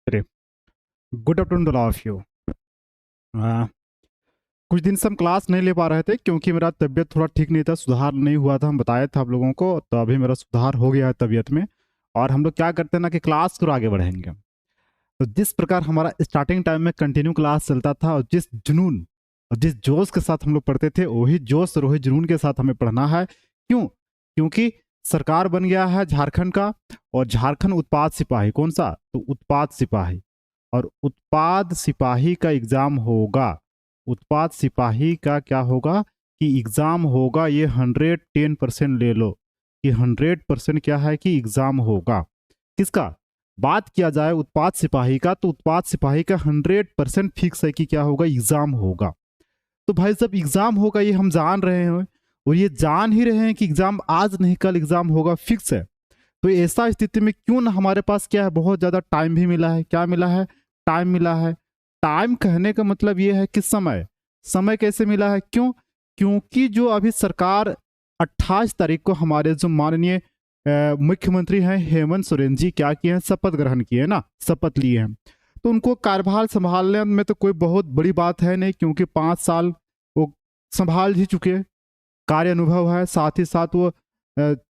अरे, good afternoon to all of you. कुछ दिन से हम क्लास नहीं ले पा रहे थे क्योंकि मेरा तबीयत थोड़ा ठीक नहीं था, सुधार नहीं हुआ था। हम बताए थे आप लोगों को, तो अभी मेरा सुधार हो गया है तबीयत में। और हम लोग क्या करते हैं ना कि क्लास को आगे बढ़ेंगे। तो जिस प्रकार हमारा स्टार्टिंग टाइम में कंटिन्यू क्लास चलता था और जिस जुनून और जिस जोश के साथ हम लोग पढ़ते थे, वही जोश और वही जुनून के साथ हमें पढ़ना है। क्यों? क्योंकि सरकार बन गया है झारखंड का, और झारखंड उत्पाद सिपाही। कौन सा? तो उत्पाद सिपाही। और उत्पाद सिपाही का एग्जाम होगा। उत्पाद सिपाही का क्या होगा कि एग्जाम होगा। ये 110% ले लो कि 100% क्या है कि एग्जाम होगा। किसका बात किया जाए? उत्पाद सिपाही का। तो उत्पाद सिपाही का 100% फिक्स है कि क्या होगा, एग्जाम होगा। तो भाई साहब, एग्जाम होगा ये हम जान रहे हैं, और ये जान ही रहे हैं कि एग्जाम आज नहीं कल एग्जाम होगा, फिक्स है। तो ऐसा स्थिति में क्यों ना हमारे पास क्या है, बहुत ज्यादा टाइम भी मिला है। क्या मिला है? टाइम मिला है। टाइम कहने का मतलब ये है कि समय। समय कैसे मिला है? क्यों? क्योंकि जो अभी सरकार 28 तारीख को हमारे जो माननीय मुख्यमंत्री हैं हेमंत सोरेन जी क्या किए हैं, शपथ ग्रहण किए हैं ना, शपथ लिए हैं। तो उनको कार्यभार संभालने में तो कोई बहुत बड़ी बात है नहीं, क्योंकि 5 साल वो संभाल ही चुके, कार्य अनुभव है। साथ ही साथ वो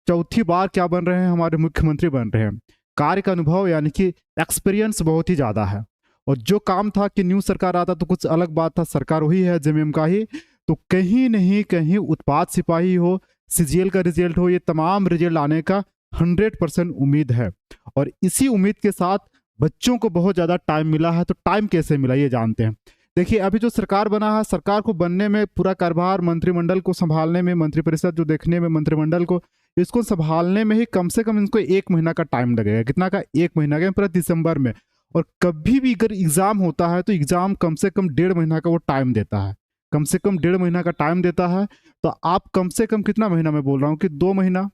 चौथी बार क्या बन रहे हैं, हमारे मुख्यमंत्री बन रहे हैं। कार्य का अनुभव यानी कि एक्सपीरियंस बहुत ही ज़्यादा है। और जो काम था कि न्यू सरकार आता तो कुछ अलग बात था, सरकार वही है जेएमएम का ही। तो कहीं नहीं कहीं उत्पाद सिपाही हो, सीजीएल का रिजल्ट हो, ये तमाम रिजल्ट आने का 100% उम्मीद है। और इसी उम्मीद के साथ बच्चों को बहुत ज़्यादा टाइम मिला है। तो टाइम कैसे मिला ये जानते हैं। देखिए, अभी जो सरकार बना है, सरकार को बनने में पूरा कार्यभार, मंत्रिमंडल को संभालने में, मंत्रिपरिषद जो देखने में, मंत्रिमंडल को इसको संभालने में ही कम से कम इनको 1 महीना का टाइम लगेगा। कितना का? 1 महीना का, पूरा दिसंबर में। और कभी भी अगर एग्जाम होता है तो एग्जाम कम से कम 1.5 महीना का वो टाइम देता है। कम से कम 1.5 महीना का टाइम देता है। तो आप कम से कम कितना महीना मैं बोल रहा हूँ कि 2 महीना,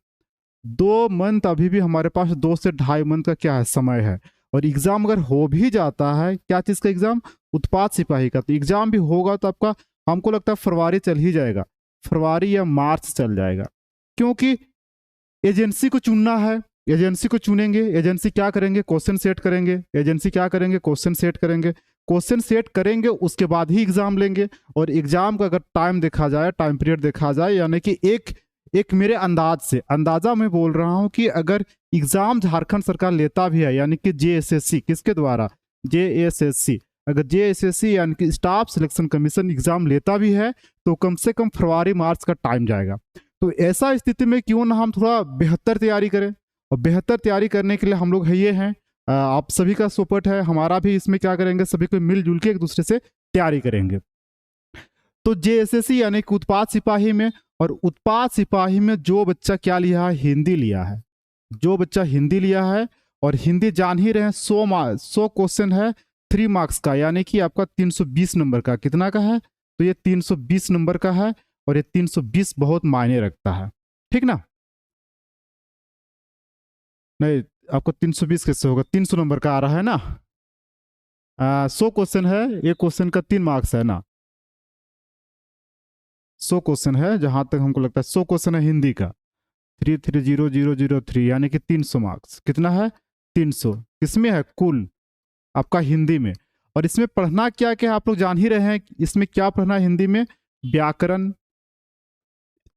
2 मंथ, अभी भी हमारे पास 2 से ढाई मंथ का क्या है, समय है। और एग्जाम अगर हो भी जाता है, क्या चीज़ का एग्जाम? उत्पाद सिपाही का। तो एग्जाम भी होगा तो आपका, हमको लगता है फरवरी चल ही जाएगा, फरवरी या मार्च चल जाएगा। क्योंकि एजेंसी को चुनना है, एजेंसी को चुनेंगे। एजेंसी क्या करेंगे? क्वेश्चन सेट करेंगे। एजेंसी क्या करेंगे? क्वेश्चन सेट करेंगे। क्वेश्चन सेट करेंगे, उसके बाद ही एग्जाम लेंगे। और एग्जाम का अगर टाइम देखा जाए, टाइम पीरियड देखा जाए, यानी कि एक एक मेरे अंदाज से, अंदाजा मैं बोल रहा हूं कि अगर एग्जाम झारखंड सरकार लेता भी है, यानी कि जेएसएससी, किसके द्वारा? जेएसएससी। अगर जेएसएससी यानी कि स्टाफ सिलेक्शन कमीशन एग्जाम लेता भी है, तो कम से कम फरवरी मार्च का टाइम जाएगा। तो ऐसा स्थिति में क्यों ना हम थोड़ा बेहतर तैयारी करें। और बेहतर तैयारी करने के लिए हम लोग है ये हैं, आप सभी का सपोर्ट है, हमारा भी इसमें क्या करेंगे, सभी को मिलजुल के एक दूसरे से तैयारी करेंगे। तो जेएसएससी यानी कि उत्पाद सिपाही में, और उत्पाद सिपाही में जो बच्चा क्या लिया है, हिंदी लिया है। जो बच्चा हिंदी लिया है, और हिंदी जान ही रहे हैं, 100 क्वेश्चन है 3 मार्क्स का, यानी कि आपका 320 नंबर का। कितना का है? तो ये 320 नंबर का है। और ये 320 बहुत मायने रखता है, ठीक ना? नहीं, आपको 320 कैसे होगा? 300 नंबर का आ रहा है ना। 100 क्वेश्चन है, एक क्वेश्चन का 3 मार्क्स है ना। 100 क्वेश्चन है, जहां तक हमको लगता है 100 क्वेश्चन है हिंदी का। 330003 यानी कि 300 मार्क्स। कितना है? 300। किसमें है? कुल आपका हिंदी में। और इसमें पढ़ना क्या क्या आप लोग जान ही रहे हैं। इसमें क्या पढ़ना है हिंदी में? व्याकरण।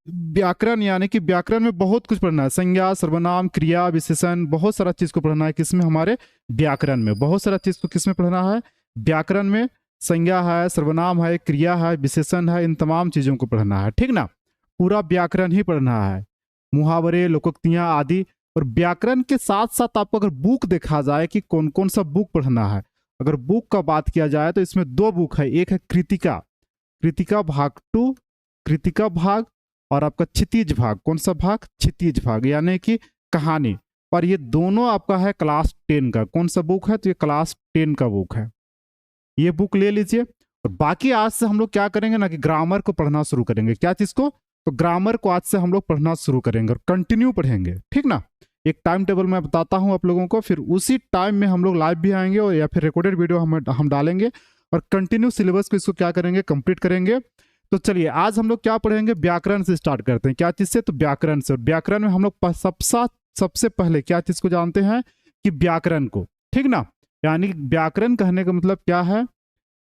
व्याकरण यानी कि व्याकरण में बहुत कुछ पढ़ना है, संज्ञा, सर्वनाम, क्रिया, विशेषण, बहुत सारा चीज को पढ़ना है। किसमें? हमारे व्याकरण में। बहुत सारा चीज को किसमें पढ़ना है? व्याकरण में। संज्ञा है, सर्वनाम है, क्रिया है, विशेषण है, इन तमाम चीजों को पढ़ना है, ठीक ना? पूरा व्याकरण ही पढ़ना है, मुहावरे, लोकोक्तियां आदि। और व्याकरण के साथ साथ आपको अगर बुक देखा जाए कि कौन कौन सा बुक पढ़ना है, अगर बुक का बात किया जाए तो इसमें 2 बुक है। एक है कृतिका, कृतिका भाग 2, कृतिका भाग, और आपका क्षितिज भाग। कौन सा भाग? क्षितिज भाग, यानी कि कहानी। और ये दोनों आपका है क्लास 10 का। कौन सा बुक है? तो ये क्लास 10 का बुक है, ये बुक ले लीजिए। और बाकी आज से हम लोग क्या करेंगे ना कि ग्रामर को पढ़ना शुरू करेंगे। क्या चीज को? तो ग्रामर को आज से हम लोग पढ़ना शुरू करेंगे और कंटिन्यू पढ़ेंगे, ठीक ना? एक टाइम टेबल मैं बताता हूं आप लोगों को, फिर उसी टाइम में हम लोग लाइव भी आएंगे, और या फिर रिकॉर्डेड वीडियो हम डालेंगे। और कंटिन्यू सिलेबस को इसको क्या करेंगे, कंप्लीट करेंगे। तो चलिए, आज हम लोग क्या पढ़ेंगे? व्याकरण से स्टार्ट करते हैं। क्या चीज से? तो व्याकरण से। और व्याकरण में हम लोग सबसे पहले क्या चीज को जानते हैं कि व्याकरण को, ठीक ना? यानी व्याकरण कहने का मतलब क्या है,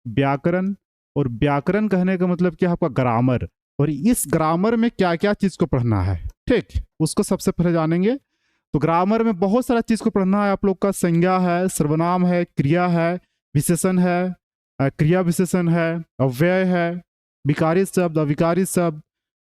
व्याकरण। और व्याकरण कहने का मतलब क्या है आपका ग्रामर। और इस ग्रामर में क्या क्या चीज को पढ़ना है, ठीक, उसको सबसे पहले जानेंगे। तो ग्रामर में बहुत सारा चीज को पढ़ना है आप लोग का। संज्ञा है, सर्वनाम है, क्रिया है, विशेषण है, क्रिया विशेषण है, अव्यय है, विकारी शब्द, अविकारी शब्द,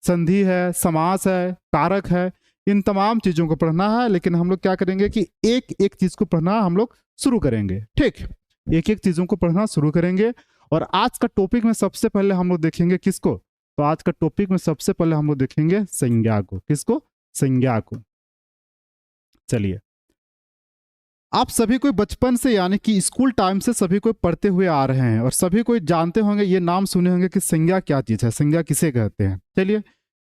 संधि है, समास है, कारक है। इन तमाम चीजों को पढ़ना है। लेकिन हम लोग क्या करेंगे कि एक एक चीज को पढ़ना हम लोग शुरू करेंगे, ठीक, एक एक चीजों को पढ़ना शुरू करेंगे। और आज का टॉपिक में सबसे पहले हम लोग देखेंगे किसको, तो आज का टॉपिक में सबसे पहले हम लोग देखेंगे संज्ञा को। किसको, संज्ञा को। चलिए, आप सभी कोई बचपन से यानी कि स्कूल टाइम से सभी कोई पढ़ते हुए आ रहे हैं और सभी कोई जानते होंगे, ये नाम सुने होंगे कि संज्ञा क्या चीज है, संज्ञा किसे कहते हैं। चलिए,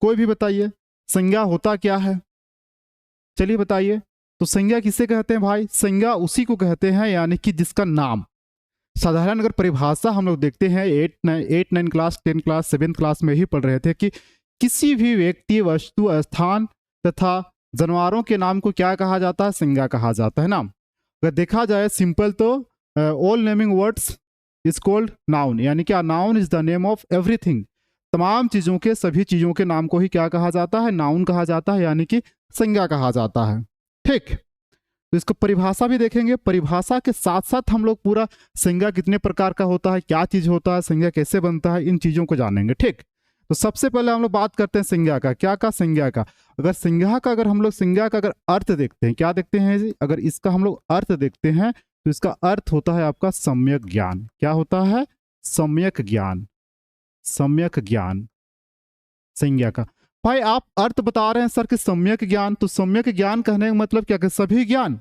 कोई भी बताइए संज्ञा होता क्या है, चलिए बताइए। तो संज्ञा किसे कहते हैं भाई, संज्ञा उसी को कहते हैं यानी कि जिसका नाम। साधारण अगर परिभाषा हम लोग देखते हैं 8 9 क्लास 10 क्लास 7 क्लास में ही पढ़ रहे थे कि किसी भी व्यक्ति, वस्तु, स्थान तथा जानवरों के नाम को क्या कहा जाता है, संज्ञा कहा जाता है ना। अगर देखा जाए सिंपल तो all naming words is called noun, यानी क्या, noun is the name of everything. तमाम चीजों के, सभी चीजों के नाम को ही क्या कहा जाता है, नाउन कहा जाता है, यानी कि संज्ञा कहा जाता है, ठीक। तो इसको परिभाषा भी देखेंगे। परिभाषा के साथ साथ हम लोग पूरा संज्ञा कितने प्रकार का होता है, क्या चीज होता है, संज्ञा कैसे बनता है, इन चीजों को जानेंगे, ठीक। तो सबसे पहले हम लोग बात करते हैं संज्ञा का। क्या का, संज्ञा का। अगर संज्ञा का, अगर हम लोग संज्ञा का अगर अर्थ देखते हैं, क्या देखते हैं जी, अगर इसका हम लोग अर्थ देखते हैं तो इसका अर्थ होता है आपका सम्यक ज्ञान। क्या होता है, सम्यक ज्ञान, सम्यक ज्ञान संज्ञा का। भाई आप अर्थ बता रहे हैं सर कि सम्यक ज्ञान, तो सम्यक ज्ञान कहने का मतलब क्या, कि सभी ज्ञान,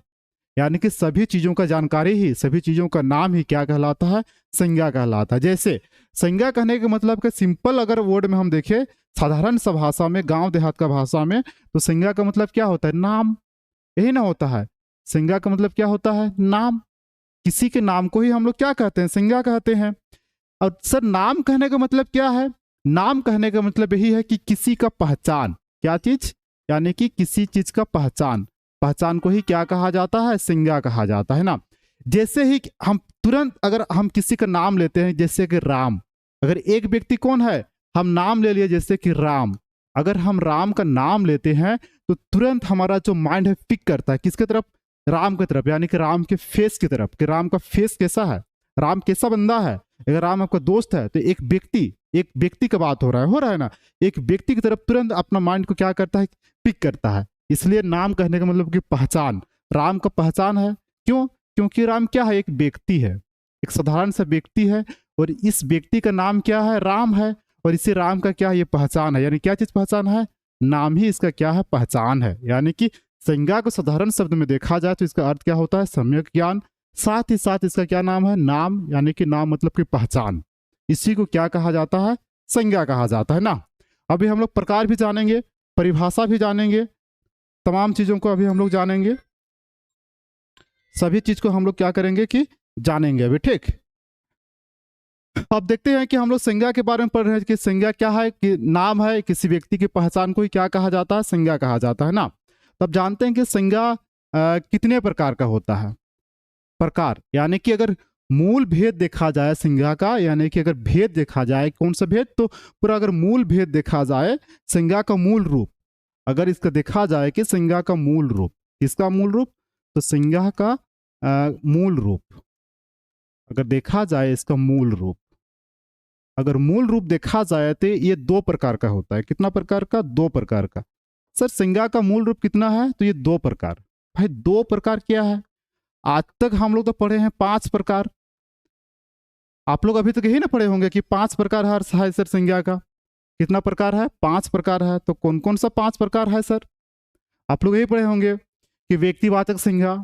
यानी कि सभी चीजों का जानकारी ही, सभी चीजों का नाम ही क्या कहलाता है, संज्ञा कहलाता है। जैसे संज्ञा कहने का मतलब कि सिंपल अगर वर्ड में हम देखें, साधारण सा भाषा में, गांव देहात का भाषा में, तो संज्ञा का मतलब क्या होता है, नाम, यही ना होता है। संज्ञा का मतलब क्या होता है, नाम। किसी के नाम को ही हम लोग क्या कहते हैं, संज्ञा कहते हैं। और सर नाम कहने का मतलब क्या है, नाम कहने का मतलब यही है कि किसी का पहचान, क्या चीज, यानी कि किसी चीज का पहचान, पहचान को ही क्या कहा जाता है, संज्ञा कहा जाता है ना। जैसे ही हम तुरंत अगर हम किसी का नाम लेते हैं, जैसे कि राम, अगर एक व्यक्ति कौन है, हम नाम ले लिए जैसे कि राम, अगर हम राम का नाम लेते हैं तो तुरंत हमारा जो माइंड है पिक करता है किसके तरफ, राम की तरफ, यानी कि राम के फेस की तरफ, कि राम का फेस कैसा है, राम कैसा बंदा है। अगर राम आपका दोस्त है तो एक व्यक्ति का बात हो रहा है ना, एक व्यक्ति की तरफ तुरंत अपना माइंड को क्या करता है, पिक करता है। इसलिए नाम कहने का मतलब कि पहचान, राम का पहचान है। क्यों, क्योंकि राम क्या है, एक व्यक्ति है, एक साधारण सा व्यक्ति है, और इस व्यक्ति का नाम क्या है, राम है। और इसी राम का क्या है, ये पहचान है, यानी क्या चीज पहचान है, नाम ही इसका क्या है, पहचान है। यानी कि संज्ञा को साधारण शब्द में देखा जाए तो इसका अर्थ क्या होता है, सम्यक ज्ञान। साथ ही साथ इसका क्या नाम है, नाम, यानी कि नाम मतलब कि पहचान। इसी को क्या कहा जाता है, संज्ञा कहा जाता है ना। अभी हम लोग प्रकार भी जानेंगे, परिभाषा भी जानेंगे, तमाम चीजों को अभी हम लोग जानेंगे, सभी चीज को हम लोग क्या करेंगे कि जानेंगे अभी, ठीक। अब देखते हैं कि हम लोग संज्ञा के बारे में पढ़ रहे हैं कि संज्ञा क्या है, कि नाम है, किसी व्यक्ति की पहचान को ही क्या कहा जाता है, संज्ञा कहा जाता है ना। तब जानते हैं कि संज्ञा कितने प्रकार का होता है। प्रकार यानी कि अगर मूल भेद देखा जाए संज्ञा का, यानी कि अगर भेद देखा जाए, कौन सा भेद, तो पूरा अगर मूल भेद देखा जाए, संज्ञा का मूल रूप, अगर इसका देखा जाए कि संज्ञा का मूल रूप, किसका मूल रूप, तो संज्ञा का मूल रूप, अगर देखा जाए इसका मूल रूप, अगर मूल रूप देखा जाए तो ये 2 प्रकार का होता है। कितना प्रकार का, 2 प्रकार का। सर संज्ञा का मूल रूप कितना है, तो ये 2 प्रकार। भाई 2 प्रकार क्या है, आज तक हम लोग तो पढ़े हैं 5 प्रकार, आप लोग अभी तक यही ना पढ़े होंगे कि 5 प्रकार है सर संज्ञा का। कितना प्रकार है, 5 प्रकार है। तो कौन कौन सा 5 प्रकार है सर, आप लोग यही पढ़े होंगे कि व्यक्तिवाचक संज्ञा,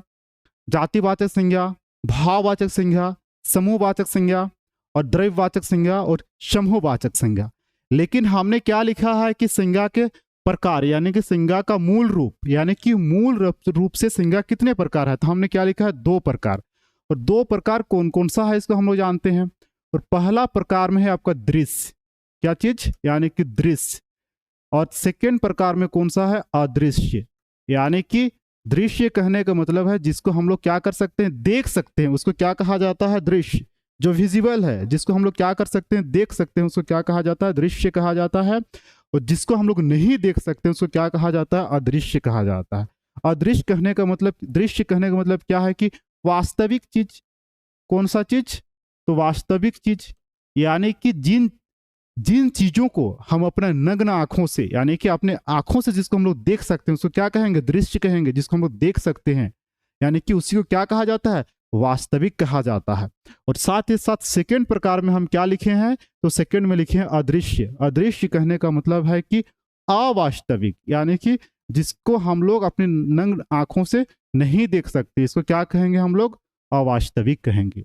जातिवाचक संज्ञा, भाववाचक संज्ञा, समूहवाचक संज्ञा, और द्रव्यवाचक संज्ञा, और समूहवाचक संज्ञा। लेकिन हमने क्या लिखा है कि संज्ञा के प्रकार, यानी कि संज्ञा का मूल रूप, यानी कि मूल रूप से संज्ञा कितने प्रकार है, तो हमने क्या लिखा है, 2 प्रकार। और 2 प्रकार कौन कौन सा है इसको हम लोग जानते हैं। और पहला प्रकार में है आपका दृश्य, क्या चीज, यानी कि दृश्य। और सेकेंड प्रकार में कौन सा है, अदृश्य, यानी कि दृश्य कहने का मतलब है जिसको हम लोग क्या कर सकते हैं, देख सकते हैं, उसको क्या कहा जाता है, दृश्य। जो विजिबल है, जिसको हम लोग क्या कर सकते हैं, देख सकते हैं, उसको क्या कहा जाता है, दृश्य कहा जाता है। और जिसको हम लोग नहीं देख सकते उसको क्या कहा जाता है, अदृश्य कहा जाता है। अदृश्य कहने का मतलब, दृश्य कहने का मतलब क्या है कि वास्तविक चीज। कौन सा चीज, तो वास्तविक चीज, यानी कि जिन जिन चीजों को हम अपने नग्न आंखों से, यानी कि अपने आंखों से जिसको हम लोग देख सकते हैं उसको क्या कहेंगे, दृश्य कहेंगे। जिसको हम लोग देख सकते हैं यानी कि उसी को क्या कहा जाता है, वास्तविक कहा जाता है। और साथ ही साथ सेकंड प्रकार में हम क्या लिखे हैं, तो सेकंड में लिखे हैं अदृश्य। अदृश्य कहने का मतलब है कि अवास्तविक, यानी कि जिसको हम लोग अपनी नग्न आंखों से नहीं देख सकते, इसको क्या कहेंगे हम लोग, अवास्तविक कहेंगे।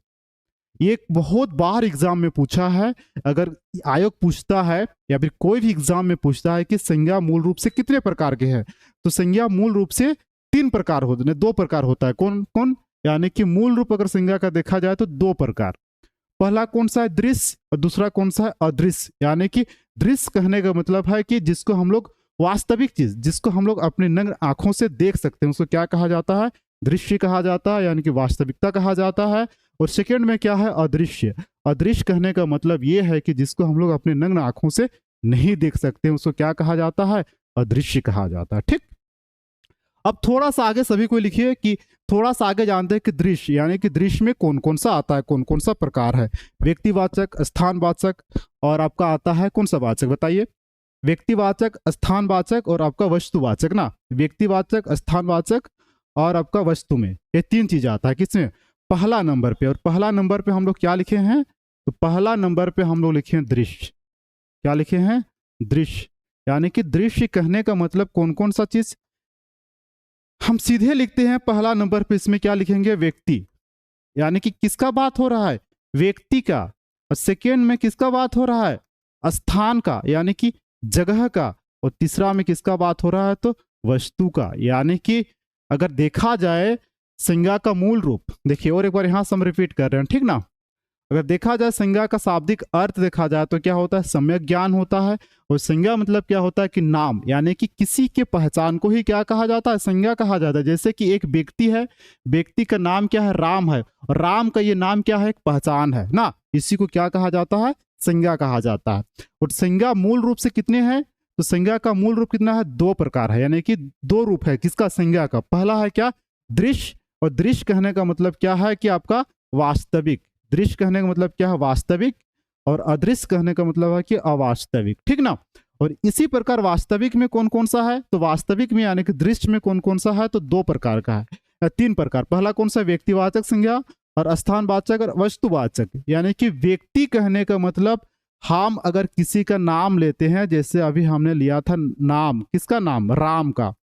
ये बहुत बार एग्जाम में पूछा है। अगर आयोग पूछता है या फिर कोई भी एग्जाम में पूछता है कि संज्ञा मूल रूप से कितने प्रकार के हैं, तो संज्ञा मूल रूप से 3 प्रकार होते हैं, 2 प्रकार होता है। कौन कौन, यानी कि मूल रूप अगर संज्ञा का देखा जाए तो 2 प्रकार। पहला कौन सा है, दृश्य, और दूसरा कौन सा है, अदृश्य। यानी कि दृश्य कहने का मतलब है कि जिसको हम लोग वास्तविक चीज, जिसको हम लोग अपने नग्न आंखों से देख सकते हैं, उसको क्या कहा जाता है, दृश्य कहा जाता है, यानी कि वास्तविकता कहा जाता है। और सेकंड में क्या है, अदृश्य। अदृश्य कहने का मतलब ये है कि जिसको हम लोग अपने नग्न आंखों से नहीं देख सकते, उसको क्या कहा जाता है, अदृश्य कहा जाता है। ठीक, अब थोड़ा सा आगे सभी को लिखिए कि थोड़ा सा आगे जानते हैं कि दृश्य, यानी कि दृश्य में कौन कौन सा आता है, कौन कौन सा प्रकार है। व्यक्तिवाचक, स्थानवाचक, और आपका आता है कौन सा वाचक, बताइए। व्यक्तिवाचक, स्थानवाचक और आपका वस्तुवाचक ना। व्यक्तिवाचक, स्थानवाचक और आपका वस्तु में, ये 3 चीज आता है किसमें, पहला नंबर पे। और पहला नंबर पे हम लोग क्या लिखे हैं, तो पहला नंबर पे हम लोग लिखे हैं दृश्य। क्या लिखे हैं, दृश्य। यानी कि दृश्य कहने का मतलब कौन कौन सा चीज, हम सीधे लिखते हैं पहला नंबर पे, इसमें क्या लिखेंगे, व्यक्ति, यानी कि किसका बात हो रहा है, व्यक्ति का। और सेकेंड में किसका बात हो रहा है, स्थान का, यानी कि जगह का। और तीसरा में किसका बात हो रहा है, तो वस्तु का। यानी कि अगर देखा जाए संज्ञा का मूल रूप, देखिए और एक बार यहां से हम रिपीट कर रहे हैं, ठीक ना। अगर देखा जाए संज्ञा का शाब्दिक अर्थ देखा जाए तो क्या होता है, सम्यक ज्ञान होता है। और संज्ञा मतलब क्या होता है कि नाम, यानी कि किसी के पहचान को ही क्या कहा जाता है, संज्ञा कहा जाता है। जैसे कि एक व्यक्ति है, व्यक्ति का नाम क्या है, राम है, और राम का ये नाम क्या है, एक पहचान है ना, इसी को क्या कहा जाता है, संज्ञा कहा जाता है। और संज्ञा मूल रूप से कितने हैं, तो संज्ञा का मूल रूप कितना है, 2 प्रकार है, यानी कि 2 रूप है किसका, संज्ञा का। पहला है क्या, दृश्य। और दृश्य कहने का मतलब क्या है कि आपका वास्तविक। दृश्य कहने का मतलब क्या है, वास्तविक। और अदृश्य कहने का मतलब है कि अवास्तविक, ठीक ना। और इसी प्रकार वास्तविक में कौन कौन सा है, तो वास्तविक में यानी कि दृश्य में कौन कौन सा है, तो 2 प्रकार का है, 3 प्रकार। पहला कौन सा, व्यक्तिवाचक संज्ञा, और स्थानवाचक और वस्तुवाचक। यानी कि व्यक्ति कहने का मतलब हम अगर किसी का नाम लेते हैं, जैसे अभी हमने लिया था नाम, किसका नाम, राम का।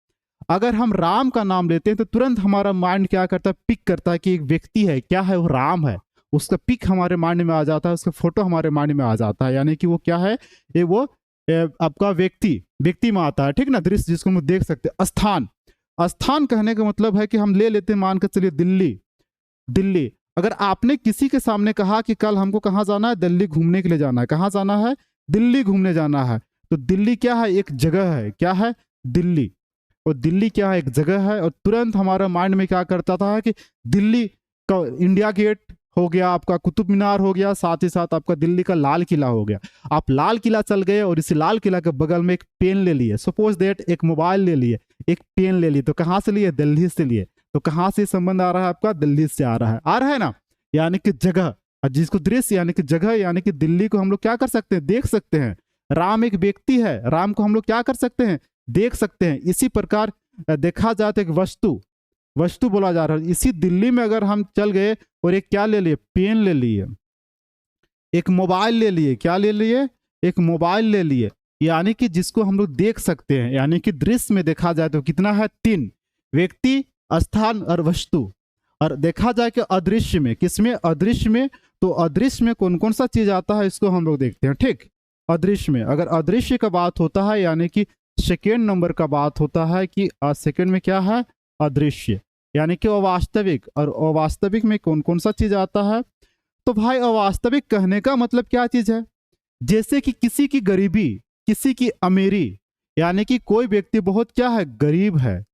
अगर हम राम का नाम लेते हैं तो तुरंत हमारा माइंड क्या करता है, पिक करता है कि एक व्यक्ति है, क्या है वो, राम है। उसका पिक हमारे माइंड में आ जाता है, उसका फोटो हमारे माइंड में आ जाता है, यानी कि वो क्या है, ये वो आपका व्यक्ति में आता है, ठीक ना। दृश्य जिसको हम देख सकते हैं। स्थान, स्थान कहने का मतलब है कि हम ले लेते हैं, मान कर चलिए दिल्ली। दिल्ली, अगर आपने किसी के सामने कहा कि कल हमको कहाँ जाना है, दिल्ली घूमने के लिए जाना है, कहाँ जाना है, दिल्ली घूमने जाना है, तो दिल्ली क्या है, एक जगह है, क्या है, दिल्ली। और दिल्ली क्या है, एक जगह है। और तुरंत हमारा माइंड में क्या करता था कि दिल्ली का इंडिया गेट हो गया, आपका कुतुब मीनार हो गया, साथ ही साथ आपका दिल्ली का लाल किला हो गया। आप लाल किला चल गए और इसी लाल किला के बगल में एक पेन ले लिए, सपोज दैट एक मोबाइल ले लिए, एक पेन ले लिए, तो कहाँ से लिए, दिल्ली से लिए। तो कहाँ से संबंध आ रहा है आपका, दिल्ली से आ रहा है ना, यानी कि जगह। और जिसको दृश्य यानी कि जगह, यानी कि दिल्ली को हम लोग क्या कर सकते हैं, देख सकते हैं। राम एक व्यक्ति है, राम को हम लोग क्या कर सकते हैं, देख सकते हैं। इसी प्रकार देखा जाए तो एक वस्तु बोला जा रहा है। इसी दिल्ली में अगर हम चल गए और एक क्या ले लिए, पेन ले लिए, एक मोबाइल ले लिए, क्या ले लिए, एक मोबाइल ले लिए, यानी कि जिसको हम लोग देख सकते हैं। यानी कि दृश्य में देखा जाए तो कितना है, 3, व्यक्ति, स्थान और वस्तु। और देखा जाए कि अदृश्य में, किसमें, अदृश्य में, तो अदृश्य में कौन कौन सा चीज आता है, इसको हम लोग देखते हैं। ठीक, अदृश्य में अगर अदृश्य का बात होता है, यानी कि सेकेंड नंबर का बात होता है कि सेकेंड में क्या है, अदृश्य, यानी कि अवास्तविक। और अवास्तविक में कौन कौन सा चीज आता है, तो भाई अवास्तविक कहने का मतलब क्या चीज है, जैसे कि किसी की गरीबी, किसी की अमीरी, यानी कि कोई व्यक्ति बहुत क्या है, गरीब है,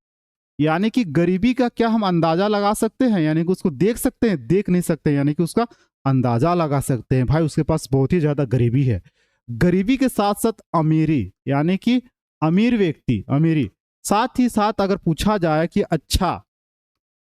यानी कि गरीबी का क्या हम अंदाजा लगा सकते हैं, यानी कि उसको देख सकते हैं, देख नहीं सकते, यानी कि उसका अंदाजा लगा सकते हैं, भाई उसके पास बहुत ही ज्यादा गरीबी है। गरीबी के साथ साथ अमीरी, यानी कि अमीर व्यक्ति, अमीरी, साथ ही साथ अगर पूछा जाए कि अच्छा,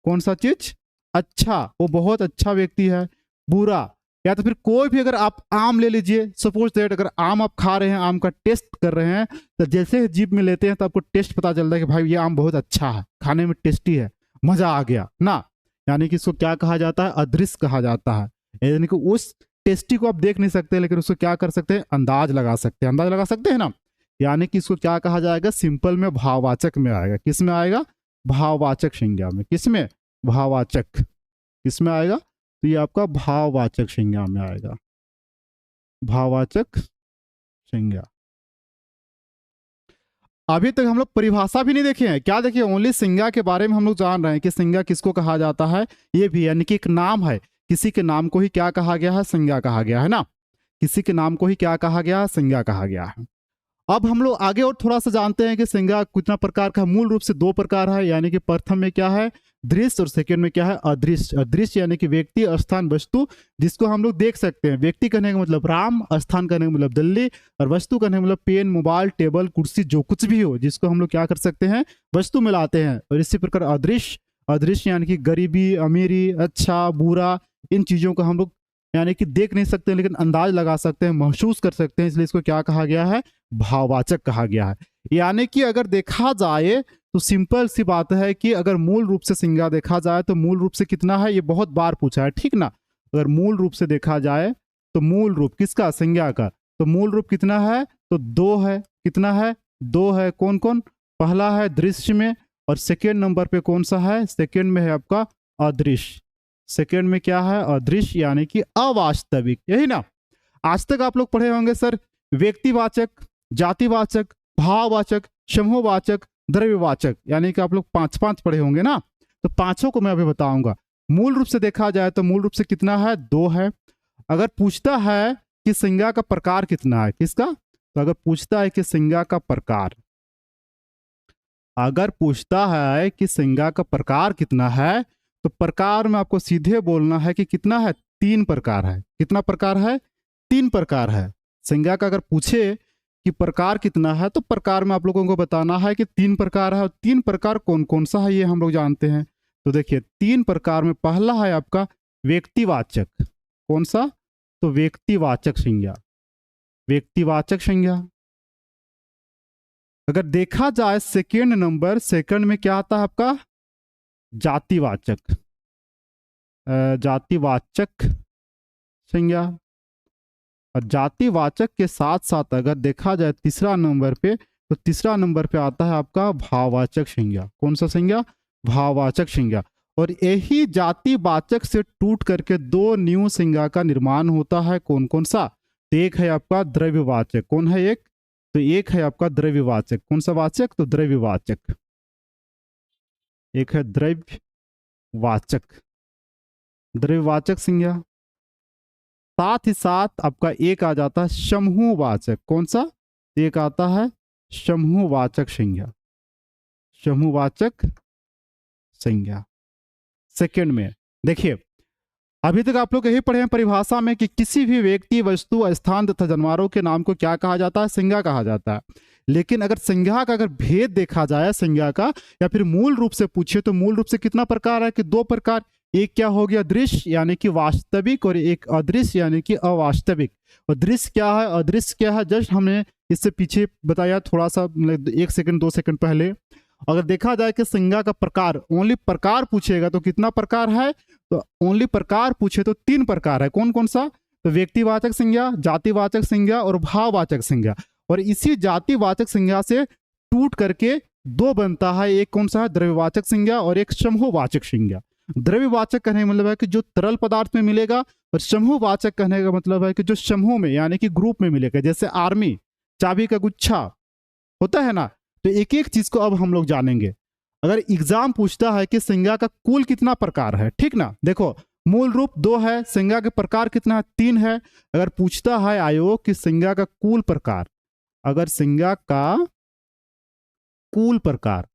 कौन सा चीज अच्छा, वो बहुत अच्छा व्यक्ति है। बुरा, या तो फिर कोई भी, अगर आप आम ले लीजिए, सपोज दैट अगर आम आप खा रहे हैं, आम का टेस्ट कर रहे हैं, तो जैसे ही जीभ में लेते हैं तो आपको टेस्ट पता चलता है कि भाई ये आम बहुत अच्छा है, खाने में टेस्टी है, मजा आ गया ना। यानी कि इसको क्या कहा जाता है, अदृश्य कहा जाता है। यानी कि उस टेस्टी को आप देख नहीं सकते, लेकिन उसको क्या कर सकते हैं, अंदाज लगा सकते हैं, अंदाज लगा सकते हैं ना। यानी कि इसको क्या कहा जाएगा, सिंपल में भाववाचक में आएगा। किस में आएगा, भाववाचक संज्ञा में। किस में, भाववाचक, किसमें आएगा, तो ये आपका भाववाचक संज्ञा में आएगा, भाववाचक संज्ञा। अभी तक हम लोग परिभाषा भी नहीं देखे हैं, क्या देखिए, ओनली संज्ञा के बारे में हम लोग जान रहे हैं कि संज्ञा किसको कहा जाता है। ये भी यानी कि एक नाम है, किसी के नाम को ही क्या कहा गया है, संज्ञा कहा गया है ना। किसी के नाम को ही क्या कहा गया है, संज्ञा कहा गया है। अब हम लोग आगे और थोड़ा सा जानते हैं कि संज्ञा कितना प्रकार का है। मूल रूप से दो प्रकार है, यानी कि प्रथम में क्या है, दृश्य, और सेकंड में क्या है, अदृश्य। अदृश्य यानी कि व्यक्ति, स्थान, वस्तु, जिसको हम लोग देख सकते हैं। व्यक्ति कहने का मतलब राम, स्थान कहने का मतलब दिल्ली, और वस्तु कहने का मतलब पेन, मोबाइल, टेबल, कुर्सी, जो कुछ भी हो, जिसको हम लोग क्या कर सकते हैं, वस्तु में लाते हैं। और इसी प्रकार अदृश्य, अदृश्य यानी कि गरीबी, अमीरी, अच्छा, बुरा, इन चीजों को हम लोग यानी कि देख नहीं सकते, लेकिन अंदाज लगा सकते हैं, महसूस कर सकते हैं, इसलिए इसको क्या कहा गया है, भाववाचक कहा गया है। यानी कि अगर देखा जाए तो सिंपल सी बात है कि अगर मूल रूप से संज्ञा देखा जाए तो मूल रूप से कितना है, ये बहुत बार पूछा है, ठीक ना। अगर मूल रूप से देखा जाए तो मूल रूप किसका, संज्ञा का, तो मूल रूप कितना है, तो दो है। कितना है, दो है। कौन कौन, पहला है दृश्य में, और सेकेंड नंबर पे कौन सा है, सेकेंड में है आपका अदृश्य। सेकेंड में क्या है, अदृश्य, यानी कि अवास्तविक, यही ना। आज तक आप लोग पढ़े होंगे सर, व्यक्तिवाचक, जातिवाचक, भाववाचक, समूहवाचक, द्रव्यवाचक, यानी कि आप लोग पांच पांच पढ़े होंगे ना। तो पांचों को मैं अभी बताऊंगा। मूल रूप से देखा जाए तो मूल रूप से कितना है, दो है। अगर पूछता है कि संज्ञा का प्रकार कितना है, किसका, तो अगर पूछता है कि संज्ञा का प्रकार, अगर पूछता है कि संज्ञा का प्रकार कितना है, तो प्रकार में आपको सीधे बोलना है कि कितना है, तीन प्रकार है। कितना प्रकार है, तीन प्रकार है। संज्ञा का अगर पूछे कि प्रकार कितना है, तो प्रकार में आप लोगों को बताना है कि तीन प्रकार है। और तीन प्रकार कौन कौन सा है, ये हम लोग जानते हैं। तो देखिए, तीन प्रकार में पहला है आपका व्यक्तिवाचक। कौन सा, तो व्यक्तिवाचक संज्ञा, व्यक्तिवाचक संज्ञा। अगर देखा जाए सेकेंड नंबर, सेकंड में क्या आता है आपका, जातिवाचक, जातिवाचक संज्ञा। और जातिवाचक के साथ साथ अगर देखा जाए तीसरा नंबर पे, तो तीसरा नंबर पे आता है आपका भाववाचक संज्ञा। कौन सा संज्ञा, भाववाचक संज्ञा। और यही जातिवाचक से टूट करके दो न्यू संज्ञा का निर्माण होता है। कौन कौन सा, तो एक है आपका द्रव्यवाचक। कौन है एक, तो एक है आपका द्रव्यवाचक। कौन सा वाचक, तो द्रव्यवाचक। एक है द्रव्यवाचक, द्रव्यवाचक संज्ञा। साथ ही साथ आपका एक आ जाता है समूहवाचक। कौन सा, एक आता है समूहवाचक संज्ञा, समूहवाचक संज्ञा। सेकंड में देखिए, अभी तक आप लोग यही पढ़े हैं परिभाषा में कि किसी भी व्यक्ति, वस्तु, स्थान तथा जानवरों के नाम को क्या कहा जाता है, संज्ञा कहा जाता है। लेकिन अगर संज्ञा का अगर भेद देखा जाए संज्ञा का, या फिर मूल रूप से पूछे, तो मूल रूप से कितना प्रकार है, कि दो प्रकार। एक क्या हो गया, दृश्य यानी कि वास्तविक, और एक अदृश्य यानी कि अवास्तविक। और दृश्य क्या है, अदृश्य क्या है, जस्ट हमने इससे पीछे बताया थोड़ा सा, एक सेकंड दो सेकंड पहले। अगर देखा जाए कि संज्ञा का प्रकार, ओनली प्रकार पूछेगा तो कितना प्रकार है, तो ओनली प्रकार पूछे तो तीन प्रकार है। कौन कौन सा, तो व्यक्तिवाचक संज्ञा, जातिवाचक संज्ञा और भाववाचक संज्ञा। और इसी जातिवाचक संज्ञा से टूट करके दो बनता है। एक कौन सा है, द्रव्यवाचक संज्ञा, और एक समूहवाचक संज्ञा। द्रव्यवाचक कहने का मतलब है कि जो तरल पदार्थ में मिलेगा, और समूहवाचक कहने का मतलब है कि जो समूह में यानी कि ग्रुप में मिलेगा। जैसे आर्मी, चाबी का गुच्छा होता है ना। तो एक एक चीज को अब हम लोग जानेंगे। अगर एग्जाम पूछता है कि संज्ञा का कुल कितना प्रकार है, ठीक ना, देखो मूल रूप दो है, संज्ञा के प्रकार कितना है, तीन है। अगर पूछता है आयोग कि संज्ञा का कुल प्रकार, अगर संज्ञा का कुल प्रकार,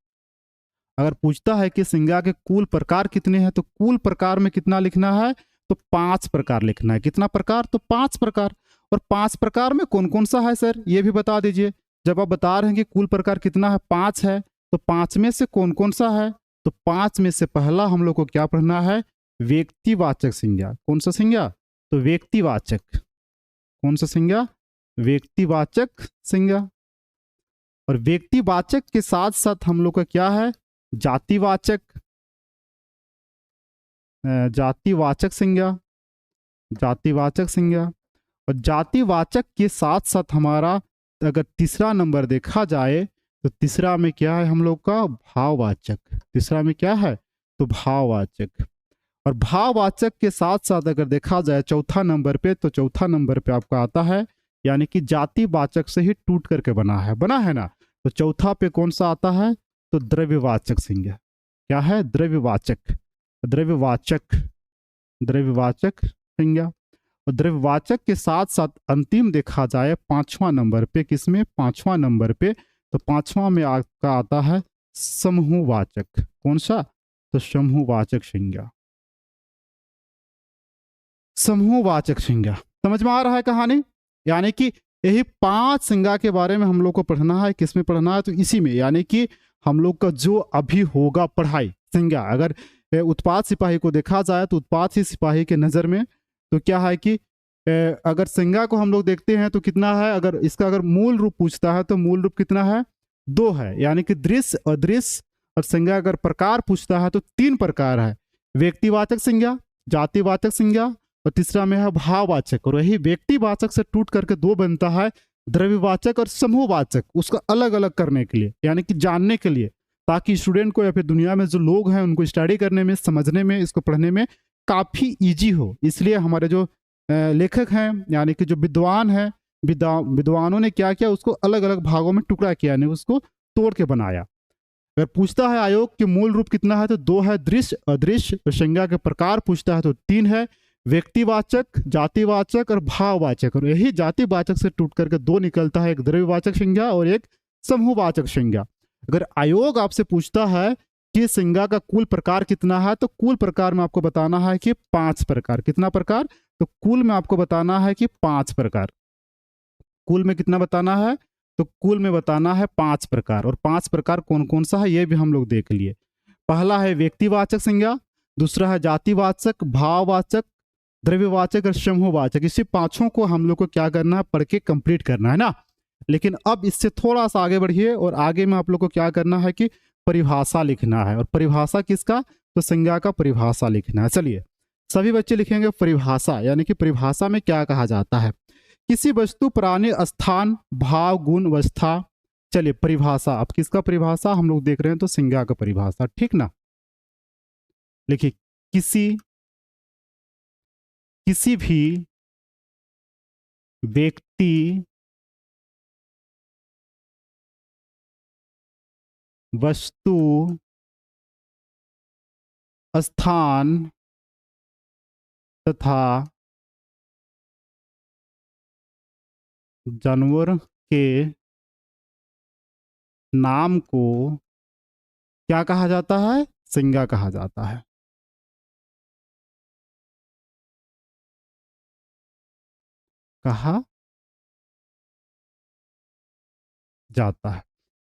अगर पूछता है कि संज्ञा के कुल प्रकार कितने हैं, तो कुल प्रकार में कितना लिखना है, तो 5 प्रकार लिखना है। कितना प्रकार, तो 5 प्रकार। और 5 प्रकार में कौन कौन सा है सर, ये भी बता दीजिए। जब आप बता रहे हैं कि कुल प्रकार कितना है, 5 है, तो 5 में से कौन कौन सा है, तो 5 में से पहला हम लोग को क्या पढ़ना है, व्यक्तिवाचक संज्ञा। कौन सा संज्ञा, तो व्यक्तिवाचक। कौन सा संज्ञा, व्यक्तिवाचक संज्ञा। और व्यक्तिवाचक के साथ साथ हम लोग का क्या है, जातिवाचक, जातिवाचक संज्ञा, जातिवाचक संज्ञा। और जातिवाचक के साथ साथ हमारा अगर तीसरा नंबर देखा जाए, तो तीसरा में क्या है हम लोग का, भाववाचक। तीसरा में क्या है, तो भाववाचक। और भाववाचक के साथ साथ अगर देखा जाए चौथा नंबर पे, तो चौथा नंबर पे आपका आता है, यानी कि जातिवाचक से ही टूट करके बना है ना। तो चौथा पे कौन सा आता है, तो द्रव्यवाचक संज्ञा। क्या है, द्रव्यवाचक, द्रव्यवाचक, द्रव्यवाचक संज्ञा। और द्रव्यवाचक के साथ साथ अंतिम देखा जाए पांचवां नंबर पे, किसमें, पांचवां नंबर पे, तो पांचवां में आपका आता है समूहवाचक। कौन सा, तो समूहवाचक संज्ञा, समूहवाचक संज्ञा। समझ में आ रहा है कहानी। यानी कि यही 5 संज्ञा के बारे में हम लोग को पढ़ना है। किसमें पढ़ना है, तो इसी में, यानी कि हम लोग का जो अभी होगा पढ़ाई संज्ञा। अगर उत्पाद सिपाही को देखा जाए, तो उत्पाद ही सिपाही के नज़र में तो क्या है कि अगर संज्ञा को हम लोग देखते हैं तो कितना है, अगर इसका अगर मूल रूप पूछता है तो मूल रूप कितना है, 2 है। यानी कि दृश्य, अदृश्य। और संज्ञा अगर प्रकार पूछता है तो 3 प्रकार है, व्यक्तिवाचक संज्ञा, जातिवाचक संज्ञा, और तीसरा में है भाववाचक। और वही व्यक्तिवाचक से टूट करके 2 बनता है, द्रव्यवाचक और समूहवाचक। उसको अलग अलग करने के लिए, यानी कि जानने के लिए, ताकि स्टूडेंट को या फिर दुनिया में जो लोग हैं उनको स्टडी करने में, समझने में, इसको पढ़ने में काफ़ी ईजी हो। इसलिए हमारे जो लेखक हैं, यानी कि जो विद्वान हैं, विद्वानों ने क्या किया, उसको अलग अलग भागों में टुकड़ा किया, यानी उसको तोड़ के बनाया। अगर पूछता है आयोग के मूल रूप कितना है, तो 2 है, दृश्य, अदृश्य। और संज्ञा के प्रकार पूछता है तो 3 है, व्यक्तिवाचक, जातिवाचक और भाववाचक। और यही जातिवाचक से टूट करके 2 निकलता है, एक द्रव्यवाचक संज्ञा और एक समूहवाचक संज्ञा। अगर आयोग आपसे पूछता है कि संज्ञा का कुल प्रकार कितना है, तो कुल प्रकार में आपको बताना है कि 5 प्रकार। कितना प्रकार, तो कुल में आपको बताना है कि 5 प्रकार। कुल में कितना बताना है, तो कुल में बताना है 5 प्रकार। और 5 प्रकार कौन कौन सा है, ये भी हम लोग देख लिए। पहला है व्यक्तिवाचक संज्ञा, दूसरा है जातिवाचक, भाववाचक, द्रव्यवाचक और समूहवाचक। इसी पांचों को हम लोग को क्या करना है, पढ़ के कंप्लीट करना है ना। लेकिन अब इससे थोड़ा सा आगे बढ़िए, और आगे में आप लोग को क्या करना है कि परिभाषा लिखना है। और परिभाषा किसका, तो संज्ञा का परिभाषा लिखना है। चलिए सभी बच्चे लिखेंगे परिभाषा, यानी कि परिभाषा में क्या कहा जाता है, किसी वस्तु, प्राणी, स्थान, भाव, गुण, अवस्था। चलिए परिभाषा, अब किसका परिभाषा हम लोग देख रहे हैं, तो संज्ञा का परिभाषा, ठीक ना। लिखिए, किसी भी व्यक्ति, वस्तु, स्थान तथा जानवर के नाम को क्या कहा जाता है, संज्ञा कहा जाता है। कहा जाता है,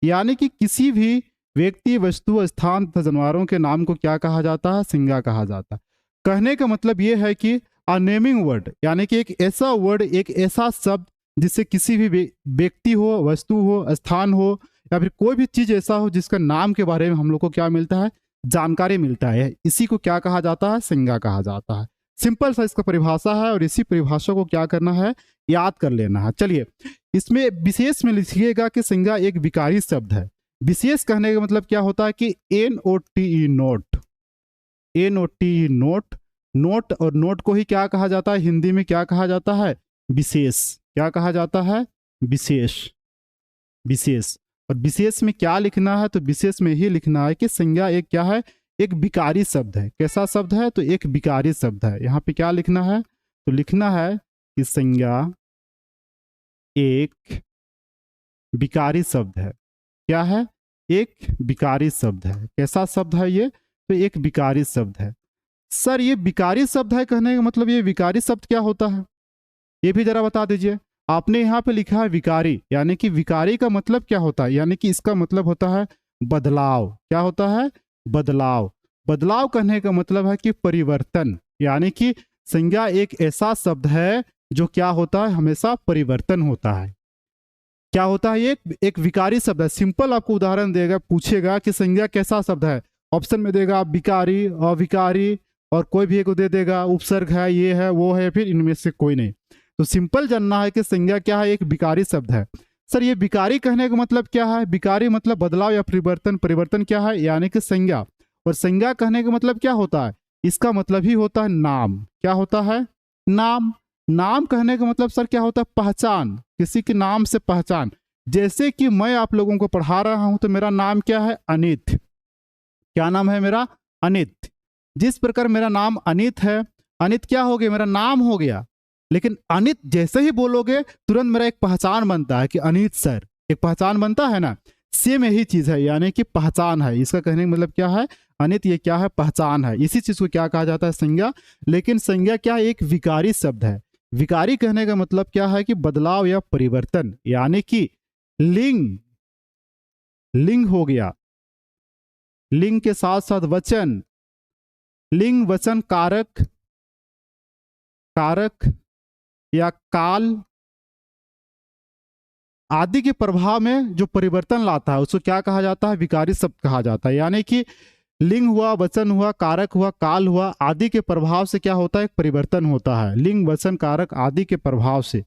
यानी कि किसी भी व्यक्ति, वस्तु, स्थान तथा जानवरों के नाम को क्या कहा जाता है, संज्ञा कहा जाता है। कहने का मतलब यह है कि अ नेमिंग वर्ड, यानी कि एक ऐसा वर्ड, एक ऐसा शब्द जिससे किसी भी व्यक्ति हो, वस्तु हो, स्थान हो, या फिर कोई भी चीज ऐसा हो जिसका नाम के बारे में हम लोग को क्या मिलता है, जानकारी मिलता है, इसी को क्या कहा जाता है, संज्ञा कहा जाता है। सिंपल सा इसका परिभाषा है, और इसी परिभाषा को क्या करना है, याद कर लेना है। चलिए इसमें विशेष में लिखिएगा कि संज्ञा एक विकारी शब्द है। विशेष कहने का मतलब क्या होता है कि NOTE, note, NOTE, note. Note और नोट को ही क्या कहा जाता है, हिंदी में क्या कहा जाता है, विशेष। क्या कहा जाता है, विशेष, विशेष। और विशेष में क्या लिखना है, तो विशेष में ही लिखना है कि संज्ञा एक क्या है, एक विकारी शब्द है। कैसा शब्द है, तो एक विकारी शब्द है। यहाँ पे क्या लिखना है, तो लिखना है कि संज्ञा एक विकारी शब्द है। क्या है, एक विकारी शब्द है। कैसा शब्द है ये? तो एक विकारी शब्द है। सर ये विकारी शब्द है कहने का मतलब ये विकारी शब्द क्या होता है, ये भी जरा बता दीजिए। आपने यहाँ पे लिखा है विकारी, यानी कि विकारी का मतलब क्या होता है? यानी कि इसका मतलब होता है बदलाव। क्या होता है? बदलाव। बदलाव कहने का मतलब है कि परिवर्तन, यानी कि संज्ञा एक ऐसा शब्द है जो क्या होता है, हमेशा परिवर्तन होता है। क्या होता है? ये एक विकारी शब्द है। सिंपल आपको उदाहरण देगा, पूछेगा कि संज्ञा कैसा शब्द है, ऑप्शन में देगा विकारी, अविकारी, और कोई भी एक दे देगा, उपसर्ग है, ये है, वो है, फिर इनमें से कोई नहीं। तो सिंपल जानना है कि संज्ञा क्या है, एक विकारी शब्द है। सर ये विकारी कहने का मतलब क्या है? विकारी मतलब बदलाव या परिवर्तन। परिवर्तन क्या है? यानी कि संज्ञा। और संज्ञा कहने का मतलब क्या होता है? इसका मतलब ही होता है नाम। क्या होता है? नाम। नाम कहने का मतलब सर क्या होता है? पहचान, किसी के नाम से पहचान। जैसे कि मैं आप लोगों को पढ़ा रहा हूं तो मेरा नाम क्या है? अनित। क्या नाम है मेरा? अनित। जिस प्रकार मेरा नाम अनित है, अनित क्या हो गया? मेरा नाम हो गया। लेकिन अनित जैसे ही बोलोगे तुरंत मेरा एक पहचान बनता है कि अनित सर, एक पहचान बनता है ना। सेम यही चीज है, यानी कि पहचान है। इसका कहने का मतलब क्या है? अनित ये क्या है? पहचान है। इसी चीज को क्या कहा जाता है? संज्ञा। लेकिन संज्ञा क्या है? एक विकारी शब्द है। विकारी कहने का मतलब क्या है? कि बदलाव या परिवर्तन, यानी कि लिंग, लिंग हो गया, लिंग के साथ साथ वचन, लिंग वचन कारक, कारक या काल आदि के प्रभाव में जो परिवर्तन लाता है उसको क्या कहा जाता है? विकारी शब्द कहा जाता है। यानी कि लिंग हुआ, वचन हुआ, कारक हुआ, काल हुआ, आदि के प्रभाव से क्या होता है? एक परिवर्तन होता है। लिंग वचन कारक आदि के प्रभाव से,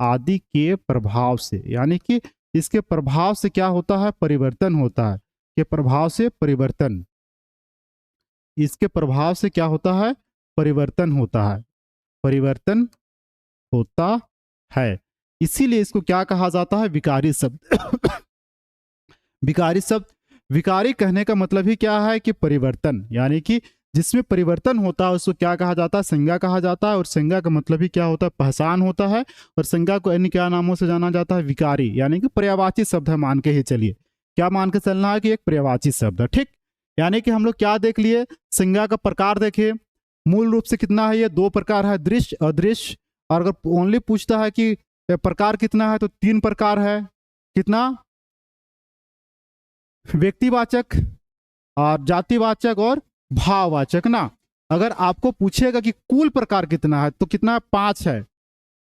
आदि के प्रभाव से, यानी कि इसके प्रभाव से क्या होता है? परिवर्तन होता है। के प्रभाव से परिवर्तन, इसके प्रभाव से क्या होता है? परिवर्तन होता है। परिवर्तन होता है। इसीलिए इसको क्या कहा जाता है? विकारी शब्द। विकारी शब्द। विकारी कहने का मतलब ही क्या है? कि परिवर्तन, यानी कि जिसमें परिवर्तन होता है उसको क्या कहा जाता है? संज्ञा कहा जाता है। और संज्ञा का मतलब ही क्या होता है? पहचान होता है। और संज्ञा को अन्य क्या नामों से जाना जाता है? विकारी, यानी कि पर्यायवाची शब्द है, मान के ही चलिए। क्या मान के चलना है? कि एक पर्यायवाची शब्द है। ठीक। यानी कि हम लोग क्या देख लिए? संज्ञा का प्रकार देखे। मूल रूप से कितना है? ये दो प्रकार है, दृश्य, अदृश्य। और अगर ओनली पूछता है कि प्रकार कितना है, तो तीन प्रकार है। कितना? व्यक्तिवाचक और जातिवाचक और भाववाचक ना। अगर आपको पूछेगा कि कुल प्रकार कितना है, तो कितना? पांच है।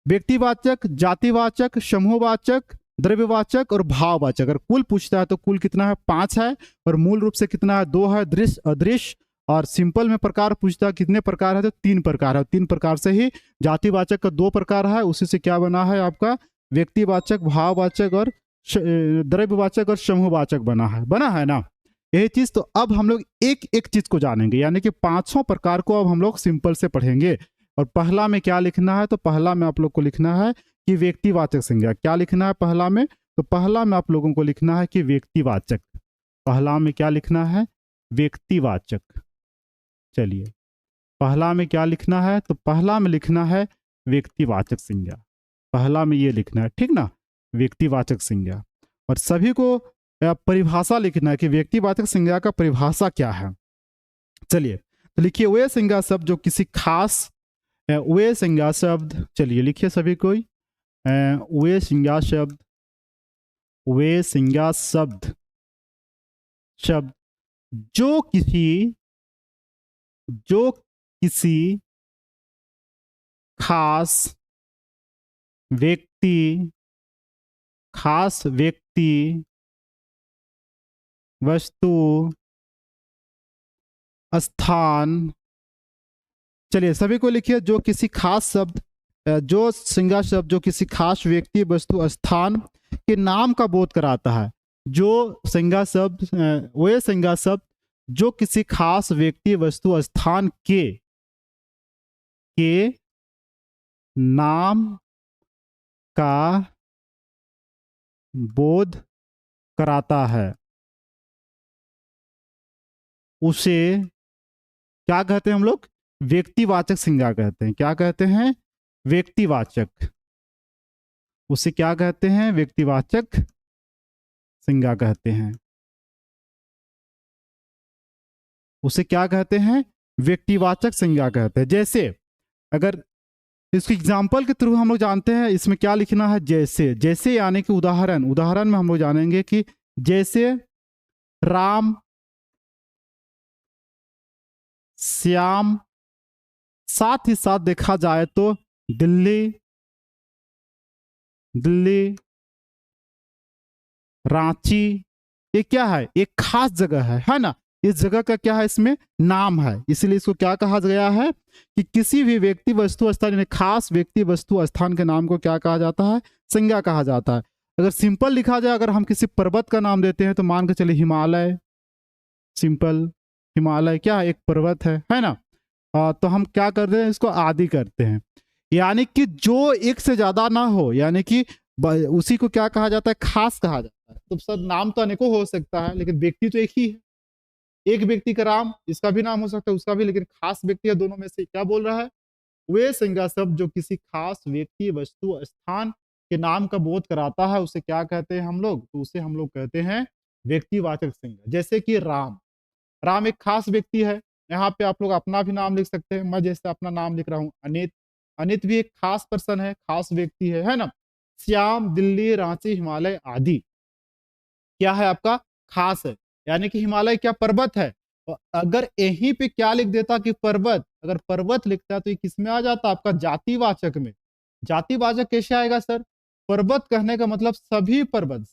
व्यक्तिवाचक, जातिवाचक, समूहवाचक, द्रव्यवाचक और भाववाचक। अगर कुल पूछता है तो कुल कितना है? पांच है। और मूल रूप से कितना है? दो है, दृश्य, अदृश्य। और सिंपल में प्रकार पूछता है कितने प्रकार है, तो तीन प्रकार है। तीन प्रकार से ही जातिवाचक का दो प्रकार है, उसी से क्या बना है आपका? व्यक्तिवाचक, भाववाचक और द्रव्यवाचक और समूहवाचक बना है ना। यही चीज। तो अब हम लोग एक एक चीज को जानेंगे, यानी कि पांचों प्रकार को अब हम लोग सिंपल से पढ़ेंगे। और पहला में क्या लिखना है? तो पहला में आप लोग को लिखना है कि व्यक्तिवाचक संज्ञा। क्या लिखना है पहला में? तो पहला में आप लोगों को लिखना है कि व्यक्तिवाचक। पहला में क्या लिखना है? व्यक्तिवाचक। चलिए, पहला में क्या लिखना है? तो पहला में लिखना है व्यक्तिवाचक संज्ञा। पहला में ये लिखना है, ठीक ना, व्यक्तिवाचक संज्ञा। और सभी को परिभाषा लिखना है कि व्यक्तिवाचक संज्ञा का परिभाषा क्या है। चलिए, तो लिखिए वे संज्ञा शब्द जो किसी खास, वे संज्ञा शब्द, चलिए लिखिए सभी कोई, वे संज्ञा शब्द, वे संज्ञा शब्द, शब्द जो किसी, जो किसी खास व्यक्ति, खास व्यक्ति, वस्तु, स्थान, चलिए सभी को लिखिए जो किसी खास शब्द, जो संज्ञा शब्द जो किसी खास व्यक्ति, वस्तु, स्थान के नाम का बोध कराता है। जो संज्ञा शब्द, वे संज्ञा शब्द जो किसी खास व्यक्ति, वस्तु, स्थान के नाम का बोध कराता है, उसे क्या कहते हैं हम लोग? व्यक्तिवाचक संज्ञा कहते हैं। क्या कहते हैं? व्यक्तिवाचक। उसे क्या कहते हैं? व्यक्तिवाचक संज्ञा कहते हैं। उसे क्या कहते हैं? व्यक्तिवाचक संज्ञा कहते हैं। जैसे अगर इसके एग्जाम्पल के थ्रू हम लोग जानते हैं इसमें क्या लिखना है, जैसे। जैसे यानी कि उदाहरण। उदाहरण में हम लोग जानेंगे कि जैसे राम, श्याम, साथ ही साथ देखा जाए तो दिल्ली, दिल्ली, रांची, ये क्या है? एक खास जगह है ना। इस जगह का क्या है? इसमें नाम है, इसलिए इसको क्या कहा गया है कि किसी भी व्यक्ति वस्तु स्थान यानी खास व्यक्ति वस्तु स्थान के नाम को क्या कहा जाता है? संज्ञा कहा जाता है। अगर सिंपल लिखा जाए, अगर हम किसी पर्वत का नाम देते हैं तो मान के चलिए हिमालय, सिंपल हिमालय क्या है? एक पर्वत है ना। तो हम क्या करते हैं? इसको आदि करते हैं, यानी कि जो एक से ज्यादा ना हो, यानी कि उसी को क्या कहा जाता है? खास कहा जाता है। तो सब नाम तो अनेकों हो सकता है, लेकिन व्यक्ति तो एक ही है। एक व्यक्ति का राम, इसका भी नाम हो सकता है, उसका भी, लेकिन खास व्यक्ति है दोनों में से। क्या बोल रहा है? वे संज्ञा शब्द जो किसी खास व्यक्ति वस्तु स्थान के नाम का बोध कराता है, उसे क्या कहते हैं हम लोग? तो उसे हम लोग कहते हैं व्यक्तिवाचक संज्ञा। जैसे कि राम, राम एक खास व्यक्ति है। यहाँ पे आप लोग अपना भी नाम लिख सकते हैं। मैं जैसे अपना नाम लिख रहा हूँ अनित, अनित भी एक खास पर्सन है, खास व्यक्ति है ना। श्याम, दिल्ली, रांची, हिमालय आदि क्या है आपका? खास है। यानी कि हिमालय क्या? पर्वत है। और अगर यहीं पे क्या लिख देता कि पर्वत, अगर पर्वत लिखता तो ये किस में आ जाता? आपका जातिवाचक में। जातिवाचक कैसे आएगा सर? पर्वत कहने का मतलब सभी पर्वत,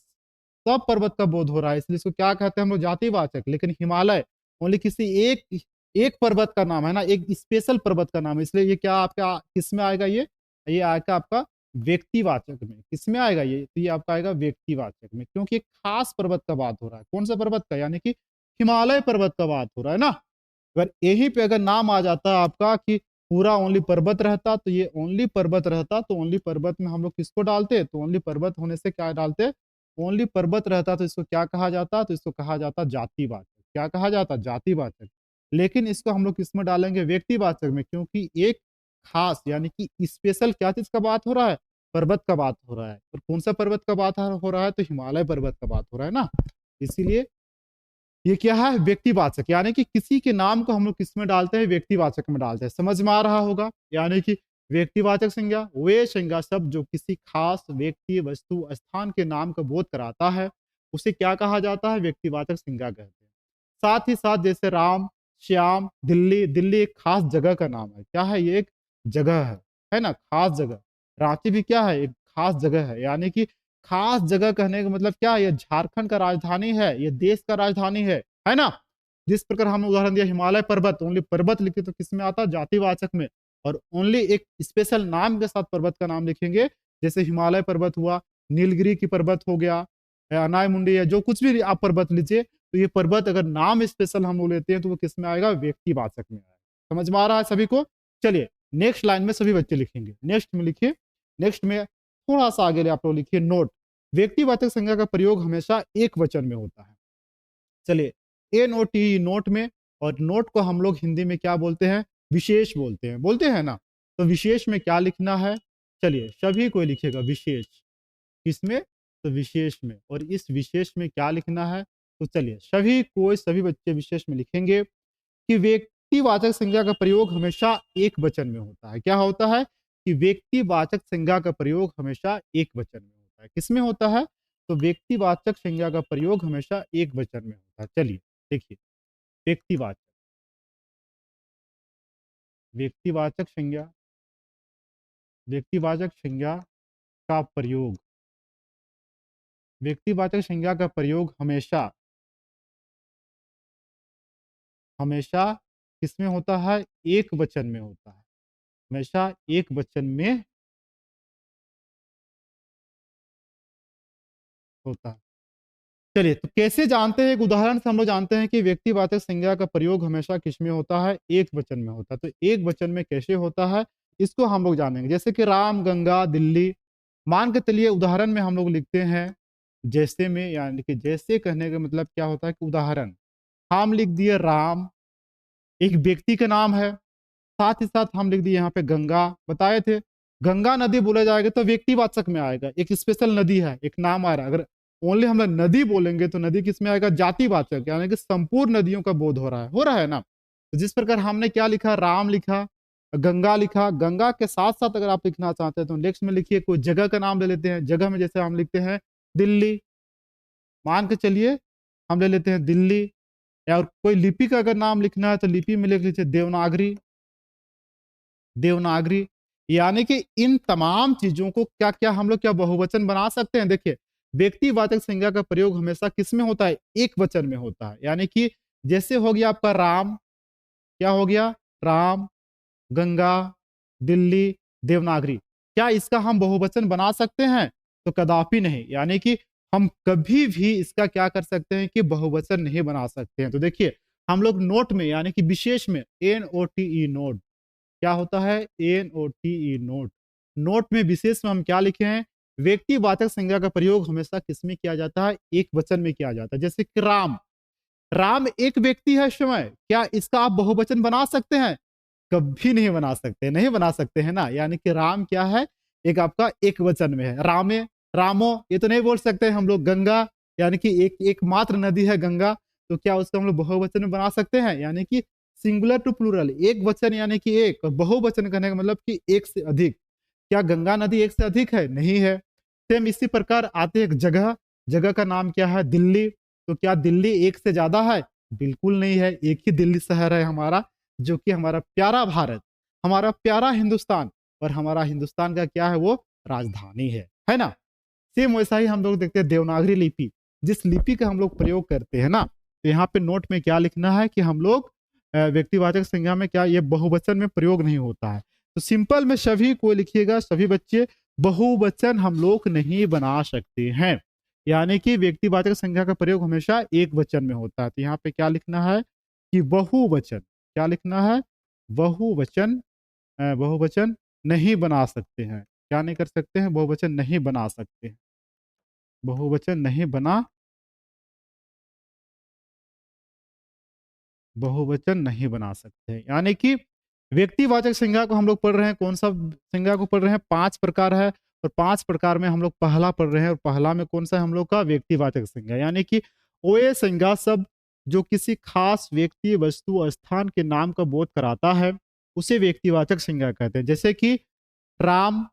सब पर्वत का बोध हो रहा है, इसलिए इसको क्या कहते हैं हम लोग? जातिवाचक। लेकिन हिमालय ओनली किसी एक एक पर्वत का नाम है ना, एक स्पेशल पर्वत का नाम है, इसलिए ये क्या आपका किस में आएगा? ये आएगा आपका व्यक्तिवाचक में। किस में आएगा ये? तो ये आपका आएगा व्यक्तिवाचक में, क्योंकि एक खास पर्वत का बात हो रहा है। कौन सा पर्वत का? यानी कि हिमालय पर्वत का बात हो रहा है ना। अगर यहीं पे अगर नाम आ जाता आपका कि पूरा ओनली पर्वत रहता, तो ये ओनली पर्वत रहता, तो ओनली पर्वत में हम लोग किसको डालते? तो ओनली पर्वत होने से क्या डालते? ओनली पर्वत रहता तो इसको क्या कहा जाता? तो इसको कहा जाता जातिवाचक। क्या कहा जाता? जातिवाचक। लेकिन इसको हम लोग किसमें डालेंगे? व्यक्तिवाचक में, क्योंकि एक खास यानी कि स्पेशल क्या चीज का बात हो रहा है? पर्वत का बात हो रहा है। और कौन सा पर्वत का बात हो रहा है? तो हिमालय पर्वत का बात हो रहा है ना। इसीलिए ये क्या है? व्यक्तिवाचक। यानी कि किसी के नाम को हम लोग किस में डालते हैं? व्यक्तिवाचक में डालते हैं। समझ में आ रहा होगा? यानी कि व्यक्तिवाचक संज्ञा वे संज्ञा शब्द जो किसी खास व्यक्ति वस्तु स्थान के नाम का बोध कराता है, उसे क्या कहा जाता है? व्यक्तिवाचक संज्ञा कहते हैं। साथ ही साथ जैसे राम, श्याम, दिल्ली, दिल्ली एक खास जगह का नाम है। क्या है? ये एक जगह है ना, खास जगह। रांची भी क्या है? एक खास जगह है। यानी कि खास जगह कहने का मतलब क्या है? ये झारखंड का राजधानी है, ये देश का राजधानी है ना। जिस प्रकार हमने उदाहरण दिया हिमालय पर्वत, ओनली पर्वत लिखे तो किसमें आता? जातिवाचक में। और ओनली एक स्पेशल नाम के साथ पर्वत का नाम लिखेंगे, जैसे हिमालय पर्वत हुआ, नीलगिरी की पर्वत हो गया, अनाय मुंडी है, जो कुछ भी आप पर्वत लीजिए, तो ये पर्वत अगर नाम स्पेशल हम लोग लेते हैं तो वो किस में आएगा? व्यक्तिवाचक में आएगा। समझ में आ रहा है सभी को? चलिए नेक्स्ट लाइन में सभी बच्चे लिखेंगे। नेक्स्ट में लिखिए, नेक्स्ट में थोड़ा सा आगे आप लोग लिखिए नोट। व्यक्तिवाचक संज्ञा का प्रयोग हमेशा एक वचन में होता है। चलिए NOT नोट में, और नोट को हम लोग हिंदी में क्या बोलते हैं? विशेष बोलते हैं ना। तो विशेष में क्या लिखना है? चलिए सभी कोई लिखेगा विशेष। किसमें? तो विशेष में। और इस विशेष में क्या लिखना है? तो चलिए सभी बच्चे विशेष में लिखेंगे कि व्यक्तिवाचक संज्ञा का प्रयोग हमेशा एक वचन में होता है। क्या होता है? कि व्यक्तिवाचक संज्ञा का प्रयोग हमेशा एक वचन में होता है। किसमें होता है? तो व्यक्तिवाचक संज्ञा का प्रयोग हमेशा एक वचन में होता है। चलिए देखिए, व्यक्तिवाचक, व्यक्तिवाचक संज्ञा, व्यक्तिवाचक संज्ञा का प्रयोग, व्यक्तिवाचक संज्ञा का प्रयोग हमेशा हमेशा किसमें होता है? एक वचन में होता है। हमेशा एक वचन में होता है। चलिए तो कैसे जानते हैं? एक उदाहरण से हम लोग जानते हैं कि व्यक्तिवाचक संज्ञा का प्रयोग हमेशा किसमें होता है? एक वचन में होता है। तो एक वचन में कैसे होता है, इसको हम लोग जानेंगे। जैसे कि राम, गंगा, दिल्ली, मान के चलिए उदाहरण में हम लोग लिखते हैं जैसे में, यानी कि जैसे कहने का मतलब क्या होता है कि उदाहरण। हम लिख दिए राम, एक व्यक्ति का नाम है। साथ ही साथ हम लिख दिए यहाँ पे गंगा, बताए थे गंगा नदी बोला जाएगा तो व्यक्तिवाचक में आएगा। एक स्पेशल नदी है, एक नाम आ रहा है। अगर ओनली हम लोग नदी बोलेंगे तो नदी किस में आएगा, जातिवाचक, यानी कि संपूर्ण नदियों का बोध हो रहा है ना। तो जिस प्रकार हमने क्या लिखा, राम लिखा, गंगा लिखा, गंगा के साथ साथ अगर आप लिखना चाहते हैं तो नेक्स्ट में लिखिए कोई जगह का नाम ले लेते हैं। जगह में जैसे हम लिखते हैं दिल्ली, मान के चलिए हम ले लेते हैं दिल्ली। या और कोई लिपि का अगर नाम लिखना है तो लिपि में लिख लीजिए देवनागरी, देवनागरी। यानी कि इन तमाम चीजों को क्या क्या हम लोग क्या बहुवचन बना सकते हैं। देखिए व्यक्तिवाचक संज्ञा का प्रयोग हमेशा किस में होता है, एक वचन में होता है। यानी कि जैसे हो गया आपका राम, क्या हो गया, राम, गंगा, दिल्ली, देवनागरी, क्या इसका हम बहुवचन बना सकते हैं, तो कदापि नहीं। यानी कि हम कभी भी इसका क्या कर सकते हैं कि बहुवचन नहीं बना सकते हैं। तो देखिए हम लोग नोट में यानी कि विशेष में NOTE नोट, क्या होता है, NOTE नोट, नोट में विशेष में हम क्या लिखे हैं, व्यक्तिवाचक संज्ञा का प्रयोग हमेशा किस में किया जाता है, एक वचन में किया जाता है। जैसे कि राम, राम एक व्यक्ति है इस समय, क्या इसका आप बहुवचन बना सकते हैं, कभी नहीं बना सकते, नहीं बना सकते हैं ना। यानी कि राम क्या है, एक आपका एक वचन में है, रामे, रामो, ये तो नहीं बोल सकते हम लोग। गंगा, यानी कि एकमात्र नदी है गंगा, तो क्या उसको हम लोग बहुवचन में बना सकते हैं, यानी कि सिंगुलर टू प्लूरल, एक वचन यानी कि एक, और बहुवचन करने का मतलब कि एक से अधिक। क्या गंगा नदी एक से अधिक है, नहीं है। सेम इसी प्रकार आते एक जगह, जगह का नाम क्या है, दिल्ली, तो क्या दिल्ली एक से ज्यादा है, बिल्कुल नहीं है, एक ही दिल्ली शहर है हमारा, जो कि हमारा प्यारा भारत, हमारा प्यारा हिंदुस्तान, और हमारा हिंदुस्तान का क्या है, वो राजधानी है ना। सेम वैसा ही हम लोग देखते हैं देवनागरी लिपि, जिस लिपि का हम लोग प्रयोग करते हैं ना, तो यहाँ पे नोट में क्या लिखना है कि हम लोग व्यक्तिवाचक संज्ञा में क्या ये बहुवचन में प्रयोग नहीं होता है। तो सिंपल में सभी को लिखिएगा, सभी बच्चे, बहुवचन हम लोग नहीं बना सकते हैं। यानी कि व्यक्तिवाचक संज्ञा का प्रयोग हमेशा एक वचन में होता है। तो यहाँ पे क्या लिखना है कि बहुवचन, क्या लिखना है, बहुवचन, बहुवचन नहीं बना सकते हैं। क्या नहीं कर सकते हैं, बहुवचन नहीं बना सकते हैं, बहुवचन नहीं बना, बहुवचन नहीं बना सकते हैं। यानी कि व्यक्तिवाचक संज्ञा को हम लोग पढ़ रहे हैं, कौन सा संज्ञा को पढ़ रहे हैं, 5 प्रकार है, और 5 प्रकार में हम लोग पहला पढ़ रहे हैं, और पहला में कौन सा है हम लोग का, व्यक्तिवाचक संज्ञा। यानी कि ओए संज्ञा शब्द जो किसी खास व्यक्ति, वस्तु और स्थान के नाम का बोध कराता है, उसे व्यक्तिवाचक संज्ञा कहते हैं। जैसे कि राम,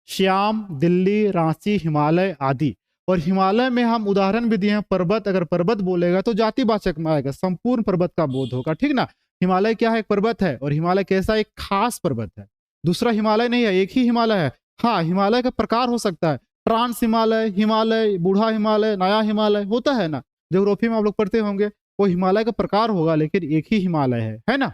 श्याम, दिल्ली, रांची, हिमालय आदि। और हिमालय में हम उदाहरण भी दिए हैं, पर्वत, अगर पर्वत बोलेगा तो जातिवाचक में आएगा, संपूर्ण पर्वत का बोध होगा, ठीक ना। हिमालय क्या है, एक पर्वत है, और हिमालय कैसा, एक खास पर्वत है, दूसरा हिमालय नहीं है, एक ही हिमालय है। हाँ, हिमालय का प्रकार हो सकता है, ट्रांस हिमालय, हिमालय, बूढ़ा हिमालय, नया हिमालय होता है ना, ज्योग्राफी में आप लोग पढ़ते होंगे, वो हिमालय का प्रकार होगा, लेकिन एक ही हिमालय है ना।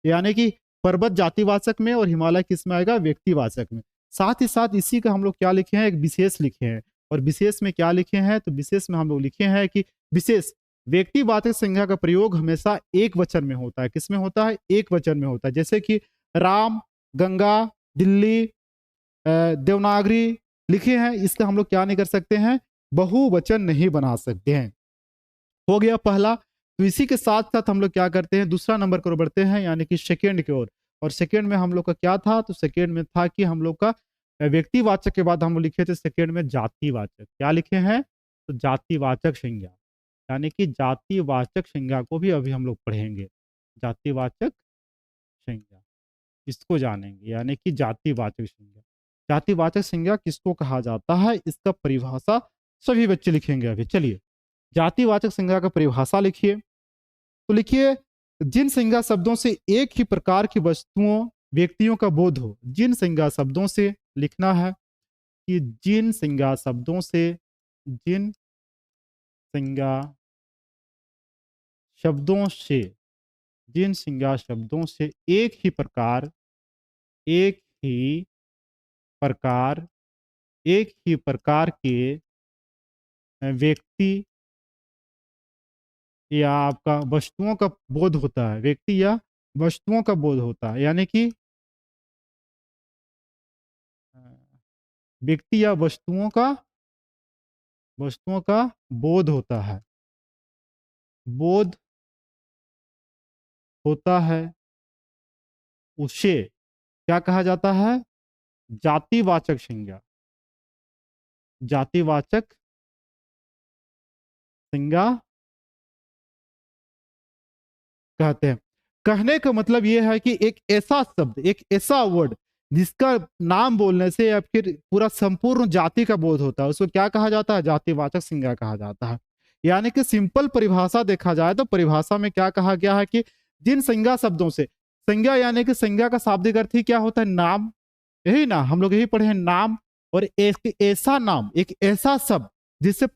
यानी कि पर्वत जातिवाचक में और हिमालय किस में आएगा, व्यक्तिवाचक में। साथ ही साथ इसी का हम लोग क्या लिखे हैं, एक विशेष लिखे हैं। और विशेष में क्या लिखे हैं, तो विशेष में हम लोग लिखे हैं कि विशेष व्यक्तिवाचक संज्ञा का प्रयोग हमेशा एक वचन में होता है, किसमें होता है, एक वचन में होता है। जैसे कि राम, गंगा, दिल्ली, देवनागरी लिखे हैं, इसका हम लोग क्या नहीं कर सकते हैं, बहुवचन नहीं बना सकते हैं। हो गया पहला। तो इसी के साथ साथ हम लोग क्या करते हैं, दूसरा नंबर की ओर बढ़ते हैं, यानी कि सेकेंड की ओर। और सेकेंड में हम लोग का क्या था, तो सेकेंड में था कि हम लोग का व्यक्तिवाचक के बाद हम लोग लिखे थे सेकेंड में जातिवाचक, क्या लिखे हैं, तो जातिवाचक संज्ञा। यानी कि जातिवाचक संज्ञा को भी अभी हम लोग पढ़ेंगे, जातिवाचक संज्ञा, इसको जानेंगे। यानी कि जातिवाचक संज्ञा, जातिवाचक संज्ञा किसको कहा जाता है, इसका परिभाषा सभी बच्चे लिखेंगे अभी। चलिए जातिवाचक संज्ञा का परिभाषा लिखिए। तो लिखिए, जिन संज्ञा शब्दों से एक ही प्रकार की वस्तुओं, व्यक्तियों का बोध हो, जिन संज्ञा शब्दों से लिखना है कि जिन संज्ञा शब्दों से, जिन संज्ञा शब्दों से, जिन संज्ञा शब्दों से एक ही प्रकार, एक ही प्रकार के व्यक्ति या आपका वस्तुओं का बोध होता है, व्यक्ति या वस्तुओं का बोध होता है। यानी कि व्यक्ति या वस्तुओं का बोध होता है, बोध होता है, उसे क्या कहा जाता है, जातिवाचक संज्ञा, जातिवाचक संज्ञा कहते हैं। कहने का मतलब यह है कि एक ऐसा शब्द, एक ऐसा वर्ड जिसका नाम बोलने से या फिर पूरा संपूर्ण जाति का बोध होता है, उसको क्या कहा जाता है? जातिवाचक संज्ञा कहा जाता है। यानी कि सिंपल परिभाषा देखा जाए तो परिभाषा में क्या कहा गया है कि जिन संज्ञा शब्दों से, संज्ञा यानी कि संज्ञा का शाब्दिक अर्थ ही क्या होता है? नाम। यही ना, हम लोग यही पढ़े हैं, नाम। और एक ऐसा नाम, एक ऐसा शब्द जिससे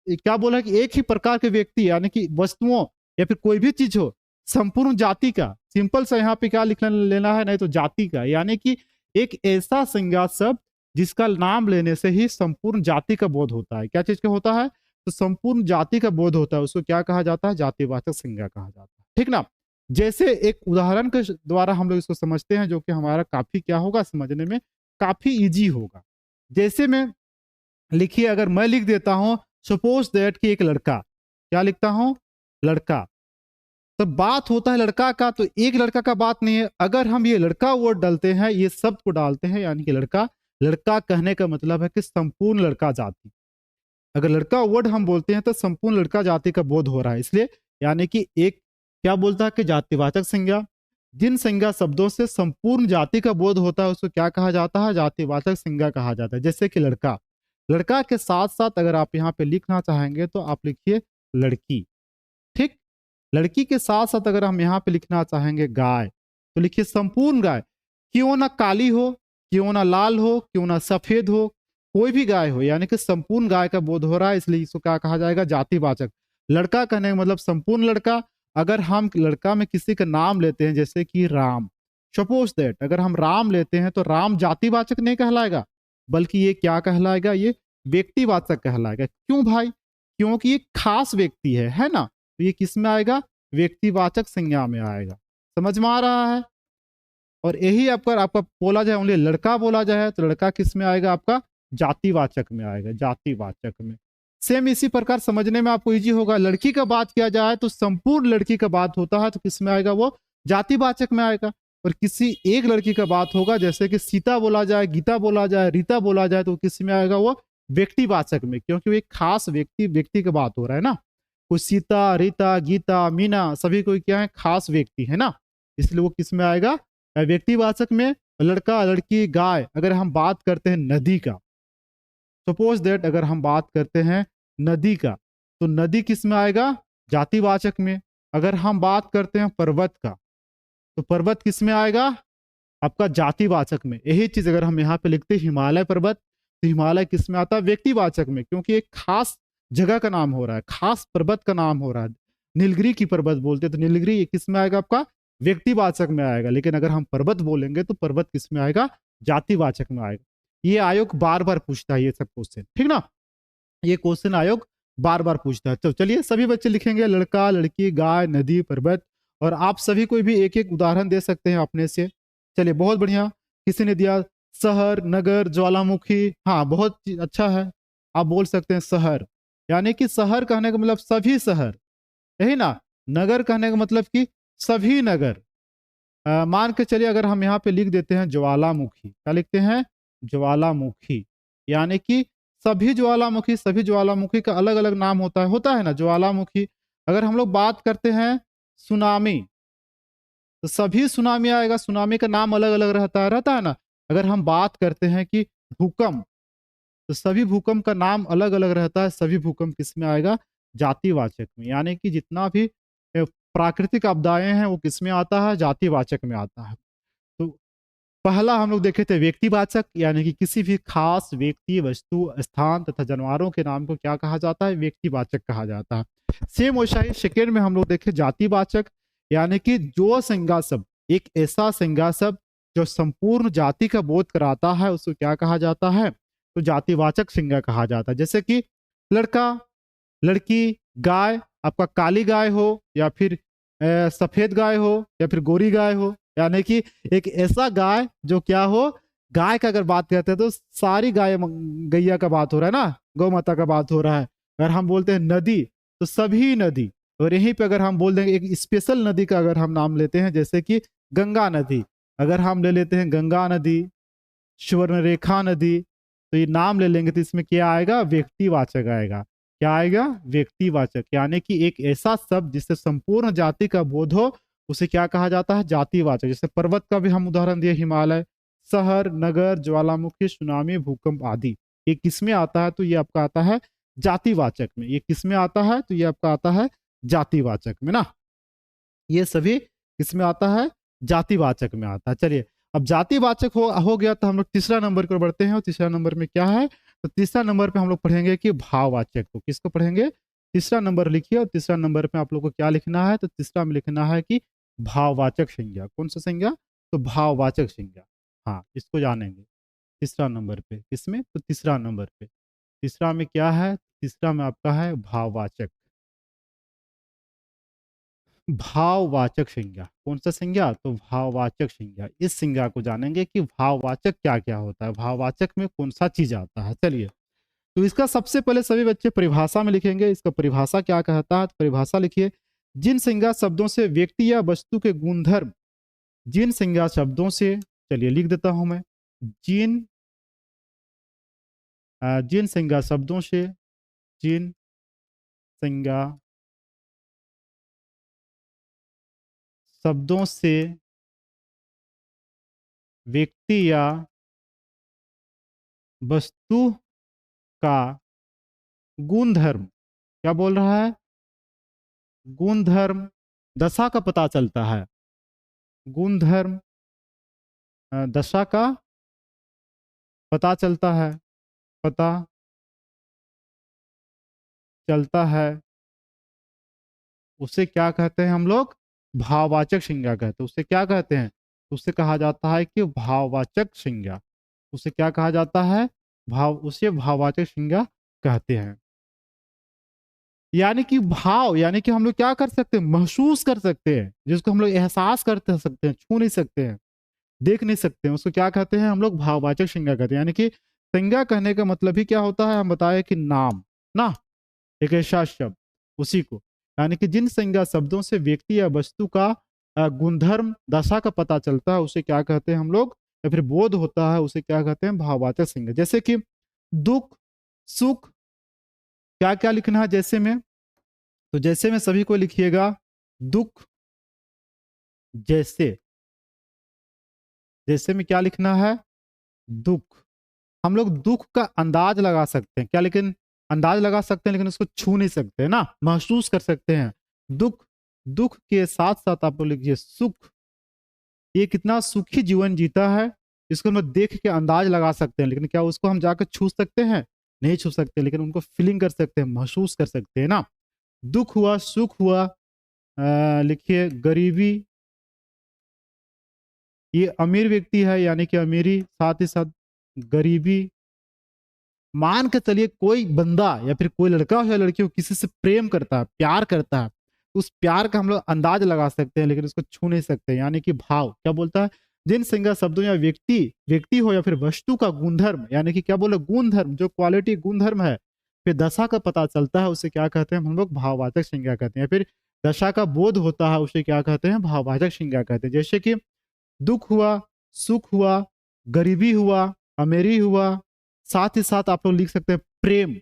क्या बोला कि एक ही प्रकार के व्यक्ति यानी कि वस्तुओं या फिर कोई भी चीज हो, संपूर्ण जाति का, सिंपल सा यहाँ पे क्या लिखना लेना है, नहीं तो जाति का, यानी कि एक ऐसा संज्ञा शब्द जिसका नाम लेने से ही संपूर्ण जाति का बोध होता है। क्या चीज का होता है? तो संपूर्ण जाति का बोध होता है, उसको क्या कहा जाता है? जातिवाचक संज्ञा कहा जाता है। ठीक ना? जैसे एक उदाहरण के द्वारा हम लोग इसको समझते हैं, जो कि हमारा काफी क्या होगा, समझने में काफी इजी होगा। जैसे में लिखिए, अगर मैं लिख देता हूं सपोज दैट कि एक लड़का, क्या लिखता हूं? लड़का। तो बात होता है लड़का का, तो एक लड़का का बात नहीं है। अगर हम ये लड़का वर्ड डालते हैं, ये शब्द को डालते हैं, यानी कि लड़का, लड़का कहने का मतलब है कि संपूर्ण लड़का जाति। अगर लड़का वर्ड हम बोलते हैं तो संपूर्ण लड़का जाति का बोध हो रहा है, इसलिए यानी कि एक क्या बोलता है कि जातिवाचक संज्ञा, जिन संज्ञा शब्दों से संपूर्ण जाति का बोध होता है उसको क्या कहा जाता है? जातिवाचक संज्ञा कहा जाता है। जैसे कि लड़का, लड़का के साथ साथ अगर आप यहाँ पे लिखना चाहेंगे तो आप लिखिए लड़की। ठीक। लड़की के साथ साथ अगर हम यहाँ पे लिखना चाहेंगे गाय, तो लिखिए संपूर्ण गाय। क्यों ना काली हो, क्यों ना लाल हो, क्यों ना सफेद हो, कोई भी गाय हो, यानी कि संपूर्ण गाय का बोध हो रहा है, इसलिए इसको क्या कहा जाएगा? जातिवाचक। लड़का कहने का मतलब संपूर्ण लड़का। अगर हम लड़का में किसी का नाम लेते हैं, जैसे कि राम, सपोज दैट अगर हम राम लेते हैं तो राम जातिवाचक नहीं कहलाएगा, बल्कि ये क्या कहलाएगा? ये व्यक्तिवाचक कहलाएगा। क्यों भाई? क्योंकि ये खास व्यक्ति है ना? तो ये किस में आएगा? व्यक्तिवाचक संज्ञा में आएगा। समझ में आ रहा है? और यही आपका बोला जाए, ओनली लड़का बोला जाए तो लड़का किस में आएगा? आपका जातिवाचक में आएगा, जातिवाचक में। सेम इसी प्रकार समझने में आपको इजी होगा। लड़की का बात किया जाए तो संपूर्ण लड़की का बात होता है, तो किस में आएगा? वो जातिवाचक में आएगा। और किसी एक लड़की का बात होगा, जैसे कि सीता बोला जाए, गीता बोला जाए, रीता बोला जाए, तो किस में आएगा? वो व्यक्तिवाचक में, क्योंकि वो एक खास व्यक्ति की बात हो रहा है ना। कुछ सीता, रीता, गीता, मीना सभी कोई क्या है? खास व्यक्ति है ना, इसलिए वो किस में आएगा? व्यक्तिवाचक में। लड़का, लड़की, गाय। अगर हम बात करते हैं नदी का, सपोज दैट अगर हम बात करते हैं नदी का, तो नदी किस में आएगा? जातिवाचक में। अगर हम बात करते हैं पर्वत का, तो पर्वत किस में आएगा? आपका जातिवाचक में। यही चीज अगर हम यहाँ पे लिखते हैं हिमालय पर्वत, तो हिमालय किस में आता है? व्यक्तिवाचक में, क्योंकि एक खास जगह का नाम हो रहा है, खास पर्वत का नाम हो रहा है। नीलगिरी की पर्वत बोलते हैं, तो नीलगिरी किस में आएगा? आपका व्यक्तिवाचक में आएगा। लेकिन अगर हम पर्वत बोलेंगे तो पर्वत किस में आएगा? जातिवाचक में आएगा। ये आयोग बार बार पूछता है ये सब क्वेश्चन, ठीक ना? ये क्वेश्चन आयोग बार बार पूछता है। तो चलिए सभी बच्चे लिखेंगे लड़का, लड़की, गाय, नदी, पर्वत। और आप सभी कोई भी एक एक उदाहरण दे सकते हैं अपने से। चलिए बहुत बढ़िया। किसी ने दिया शहर, नगर, ज्वालामुखी। हाँ बहुत अच्छा है, आप बोल सकते हैं शहर, यानी कि शहर कहने का मतलब सभी शहर, यही ना। नगर कहने का मतलब कि सभी नगर। मान के चलिए अगर हम यहाँ पे लिख देते हैं ज्वालामुखी, क्या लिखते हैं? ज्वालामुखी, यानी कि सभी ज्वालामुखी। सभी ज्वालामुखी का अलग अलग नाम होता है ना, ज्वालामुखी। अगर हम लोग बात करते हैं सुनामी, तो सभी सुनामी आएगा। सुनामी का नाम अलग अलग रहता है ना। अगर हम बात करते हैं कि भूकंप, तो सभी भूकंप का नाम अलग अलग रहता है। सभी भूकंप किस में आएगा? जातिवाचक में। यानी कि जितना भी प्राकृतिक आपदाएं हैं वो किस में आता है? जातिवाचक में आता है। तो पहला हम लोग देखे थे व्यक्तिवाचक, यानी कि किसी भी खास व्यक्ति, वस्तु, स्थान तथा जानवरों के नाम को क्या कहा जाता है? व्यक्तिवाचक कहा जाता है। सेम वैसा ही सेकेंड में हम लोग देखे जातिवाचक, यानी कि जो संज्ञा शब्द, एक ऐसा संज्ञा शब्द जो संपूर्ण जाति का बोध कराता है, उसको क्या कहा जाता है? तो जातिवाचक संज्ञा कहा जाता है। जैसे कि लड़का, लड़की, गाय। आपका काली गाय हो या फिर सफेद गाय हो या फिर गोरी गाय हो, यानी कि एक ऐसा गाय जो क्या हो? गाय का अगर बात करते हैं तो सारी गाय गैया का बात हो रहा है ना, गौ माता का बात हो रहा है। अगर हम बोलते हैं नदी, तो सभी नदी। और यहीं पे अगर हम बोल देंगे एक स्पेशल नदी का अगर हम नाम लेते हैं, जैसे कि गंगा नदी, अगर हम ले लेते हैं गंगा नदी, स्वर्णरेखा नदी, तो ये नाम ले लेंगे तो इसमें क्या आएगा? व्यक्तिवाचक आएगा। क्या आएगा? व्यक्तिवाचक। यानी कि एक ऐसा शब्द जिससे संपूर्ण जाति का बोध हो, उसे क्या कहा जाता है? जातिवाचक। जैसे पर्वत का भी हम उदाहरण दिए, हिमालय, शहर, नगर, ज्वालामुखी, सुनामी, भूकंप आदि। ये किस में आता है? तो ये आपका आता है जातिवाचक में। ये किस में आता है? तो ये आपका आता है जातिवाचक में ना। ये सभी किसमें आता है? जातिवाचक में आता है। चलिए, अब जातिवाचक हो गया तो हम लोग तीसरा नंबर की ओर बढ़ते हैं। और तीसरा नंबर में क्या है? तो तीसरा नंबर पे हम लोग पढ़ेंगे कि भाववाचक को। किसको पढ़ेंगे? तीसरा नंबर लिखिए। और तीसरा नंबर पे आप लोग को क्या लिखना है? तो तीसरा में लिखना है कि भाववाचक संज्ञा। कौन सा संज्ञा? तो भाववाचक संज्ञा। हाँ, इसको जानेंगे तीसरा नंबर पे। किसमें? तो तीसरा नंबर पे। तीसरा में क्या है? तीसरा में आपका है भाववाचक। भाववाचक संज्ञा। कौन सा संज्ञा? तो भाववाचक संज्ञा। इस संज्ञा को जानेंगे कि भाववाचक क्या क्या होता है, भाववाचक में कौन सा चीज आता है। चलिए, तो इसका सबसे पहले सभी बच्चे परिभाषा में लिखेंगे। इसका परिभाषा क्या कहता है? तो परिभाषा लिखिए, जिन संज्ञा शब्दों से व्यक्ति या वस्तु के गुणधर्म, जिन संज्ञा शब्दों से, चलिए लिख देता हूं मैं, जिन जिन संज्ञा शब्दों से, जिन संज्ञा शब्दों से व्यक्ति या वस्तु का गुणधर्म, क्या बोल रहा है? गुणधर्म, दशा का पता चलता है। गुणधर्म दशा का पता चलता है, पता चलता है, उसे क्या कहते हैं हम लोग? भाववाचक संज्ञा कहते हैं। उसे क्या कहते हैं? उसे कहा जाता है कि भाववाचक संज्ञा। उसे क्या कहा जाता है? उसे भाववाचक संज्ञा कहते हैं। यानी कि भाव, यानी कि हम लोग क्या कर सकते हैं? महसूस कर सकते हैं, जिसको हम लोग एहसास कर सकते हैं, छू नहीं सकते हैं, देख नहीं सकते हैं, उसको क्या कहते हैं हम लोग? भाववाचक संज्ञा कहते हैं। यानी कि संज्ञा कहने का मतलब ही क्या होता है? हम बताए कि नाम ना, एक ऐसा शब्द, उसी को। यानी कि जिन संज्ञा शब्दों से व्यक्ति या वस्तु का गुणधर्म, दशा का पता चलता है, उसे क्या कहते हैं हम लोग? या फिर बोध होता है, उसे क्या कहते हैं? भाववाचक संज्ञा। जैसे कि दुख, सुख, क्या क्या लिखना है जैसे में? तो जैसे में सभी को लिखिएगा, दुख, जैसे। जैसे में क्या लिखना है? दुख। हम लोग दुख का अंदाज लगा सकते हैं क्या? लेकिन अंदाज लगा सकते हैं, लेकिन उसको छू नहीं सकते ना, महसूस कर सकते हैं। दुख, दुख के साथ साथ आप लोग लिखिए सुख। ये कितना सुखी जीवन जीता है, इसको हम देख के अंदाज लगा सकते हैं, लेकिन क्या उसको हम जाकर छू सकते हैं? नहीं छू सकते, लेकिन उनको फीलिंग कर सकते हैं, महसूस कर सकते हैं ना। दुख हुआ, सुख हुआ। लिखिए गरीबी, ये अमीर व्यक्ति है, यानी कि अमीरी, साथ ही साथ गरीबी। मान के चलिए कोई बंदा या फिर कोई लड़का हो या लड़की हो किसी से प्रेम करता है, प्यार करता है, तो उस प्यार का हम लोग अंदाज लगा सकते हैं, लेकिन उसको छू नहीं सकते। यानी कि भाव क्या बोलता है? जिन संज्ञा शब्दों या व्यक्ति, व्यक्ति हो या फिर वस्तु का गुणधर्म, यानी कि क्या बोले? गुणधर्म, जो क्वालिटी गुणधर्म है, फिर दशा का पता चलता है, उसे क्या कहते हैं हम लोग? भाववाचक संज्ञा कहते हैं। फिर दशा का बोध होता है, उसे क्या कहते हैं? भाववाचक संज्ञा कहते हैं। जैसे कि दुख हुआ, सुख हुआ, गरीबी हुआ, अमीरी हुआ, साथ ही साथ आप लोग लिख सकते हैं प्रेम।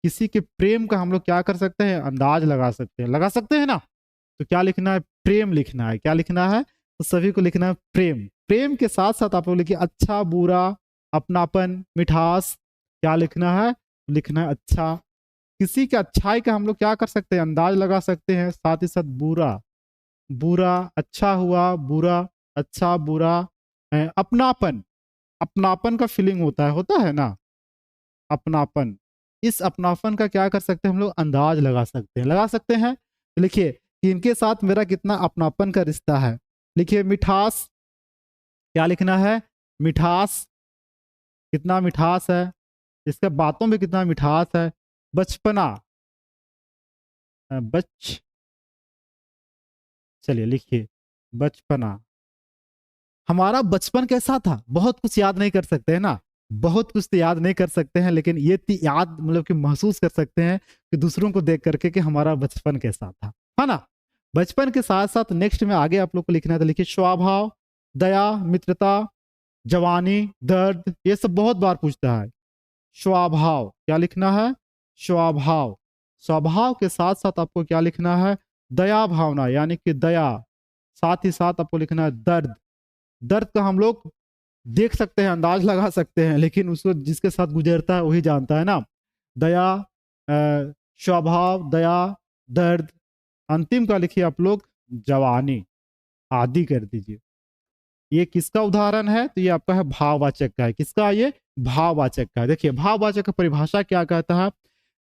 किसी के प्रेम का हम लोग क्या कर सकते हैं? अंदाज लगा सकते हैं, लगा सकते हैं ना। तो क्या लिखना है? प्रेम लिखना है। क्या लिखना है? तो सभी को लिखना है प्रेम। प्रेम के साथ साथ आप लोग लिखिए अच्छा, बुरा, अपनापन, मिठास। क्या लिखना है? लिखना है अच्छा। किसी के अच्छाई का हम लोग क्या कर सकते हैं? अंदाज लगा सकते हैं। साथ ही साथ बुरा, बुरा, अच्छा हुआ, बुरा, अच्छा, बुरा। अपनापन, अपनापन का फीलिंग होता है ना, अपनापन। इस अपनापन का क्या कर सकते हैं हम लोग? अंदाज लगा सकते हैं, लगा सकते हैं। तो लिखिए कि इनके साथ मेरा कितना अपनापन का रिश्ता है। लिखिए मिठास, क्या लिखना है? मिठास, कितना मिठास है, इसके बातों में कितना मिठास है। बचपना, बच, चलिए लिखिए बचपना। हमारा बचपन कैसा था? बहुत कुछ याद नहीं कर सकते हैं ना, बहुत कुछ तो याद नहीं कर सकते हैं, लेकिन ये याद मतलब कि महसूस कर सकते हैं कि दूसरों को देख करके कि हमारा बचपन कैसा था, है ना। बचपन के साथ साथ नेक्स्ट में आगे आप लोग को लिखना है, तो लिखिए स्वभाव, दया, मित्रता, जवानी, दर्द। ये सब बहुत बार पूछता है। स्वभाव क्या लिखना है? स्वभाव, स्वभाव के साथ साथ आपको क्या लिखना है, दया भावना यानी कि दया, साथ ही साथ आपको लिखना है दर्द। दर्द का हम लोग देख सकते हैं, अंदाज लगा सकते हैं, लेकिन उसको जिसके साथ गुजरता है वही जानता है ना। दया, स्वभाव, दया, दर्द। अंतिम का लिखिए आप लोग जवानी, आदि कर दीजिए। ये किसका उदाहरण है, तो ये आपका है भाववाचक का है। किसका, ये भाववाचक का है। देखिए भाववाचक का परिभाषा क्या कहता है,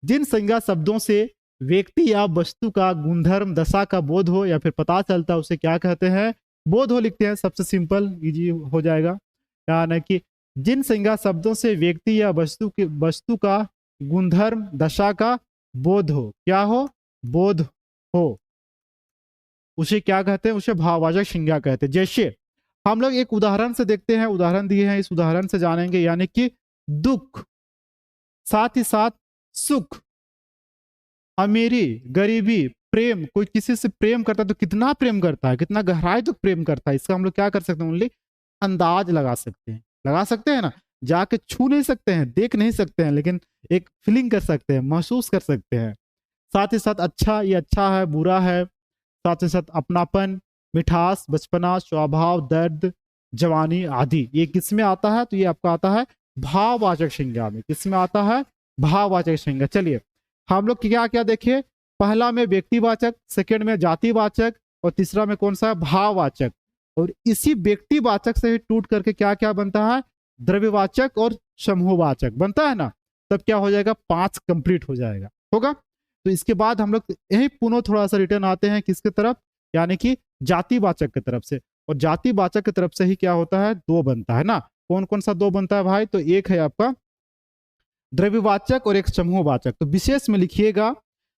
जिन संज्ञा शब्दों से व्यक्ति या वस्तु का गुणधर्म दशा का बोध हो या फिर पता चलता है उसे क्या कहते हैं, बोध हो लिखते हैं, सबसे सिंपल इजी हो जाएगा। यानी कि जिन संज्ञा शब्दों से व्यक्ति या वस्तु का गुणधर्म दशा का बोध हो, क्या हो, बोध हो, उसे क्या कहते हैं, उसे भाववाचक संज्ञा कहते हैं। जैसे हम लोग एक उदाहरण से देखते हैं, उदाहरण दिए हैं, इस उदाहरण से जानेंगे। यानी कि दुख, साथ ही साथ सुख, अमीरी, गरीबी, प्रेम, कोई किसी से प्रेम करता है तो कितना प्रेम करता है, कितना गहराई तक प्रेम करता है, इसका हम लोग क्या कर सकते हैं, ओनली अंदाज लगा सकते हैं। लगा सकते हैं ना, जाके छू नहीं सकते हैं, देख नहीं सकते हैं, लेकिन एक फीलिंग कर सकते हैं, महसूस कर सकते हैं। साथ ही साथ अच्छा, ये अच्छा है, बुरा है, साथ ही साथ अपनापन, मिठास, बचपना, स्वभाव, दर्द, जवानी आदि। ये किस में आता है, तो ये आपका आता है भाववाचक संज्ञा में। किस में आता है, भाववाचक संज्ञा। चलिए हम लोग क्या क्या देखें, पहला में व्यक्तिवाचक, सेकंड में जातिवाचक, और तीसरा में कौन सा है, भाववाचक। और इसी व्यक्तिवाचक से ही टूट करके क्या क्या बनता है, द्रव्यवाचक और समूहवाचक बनता है ना। तब क्या हो जाएगा, 5 कंप्लीट हो जाएगा, होगा। तो इसके बाद हम लोग यही पुनः थोड़ा सा रिटर्न आते हैं किसके तरफ, यानी कि जातिवाचक की तरफ से। और जातिवाचक की तरफ से ही क्या होता है, 2 बनता है ना। कौन कौन सा 2 बनता है भाई, तो एक है आपका द्रव्यवाचक और एक समूहवाचक। तो विशेष में लिखिएगा,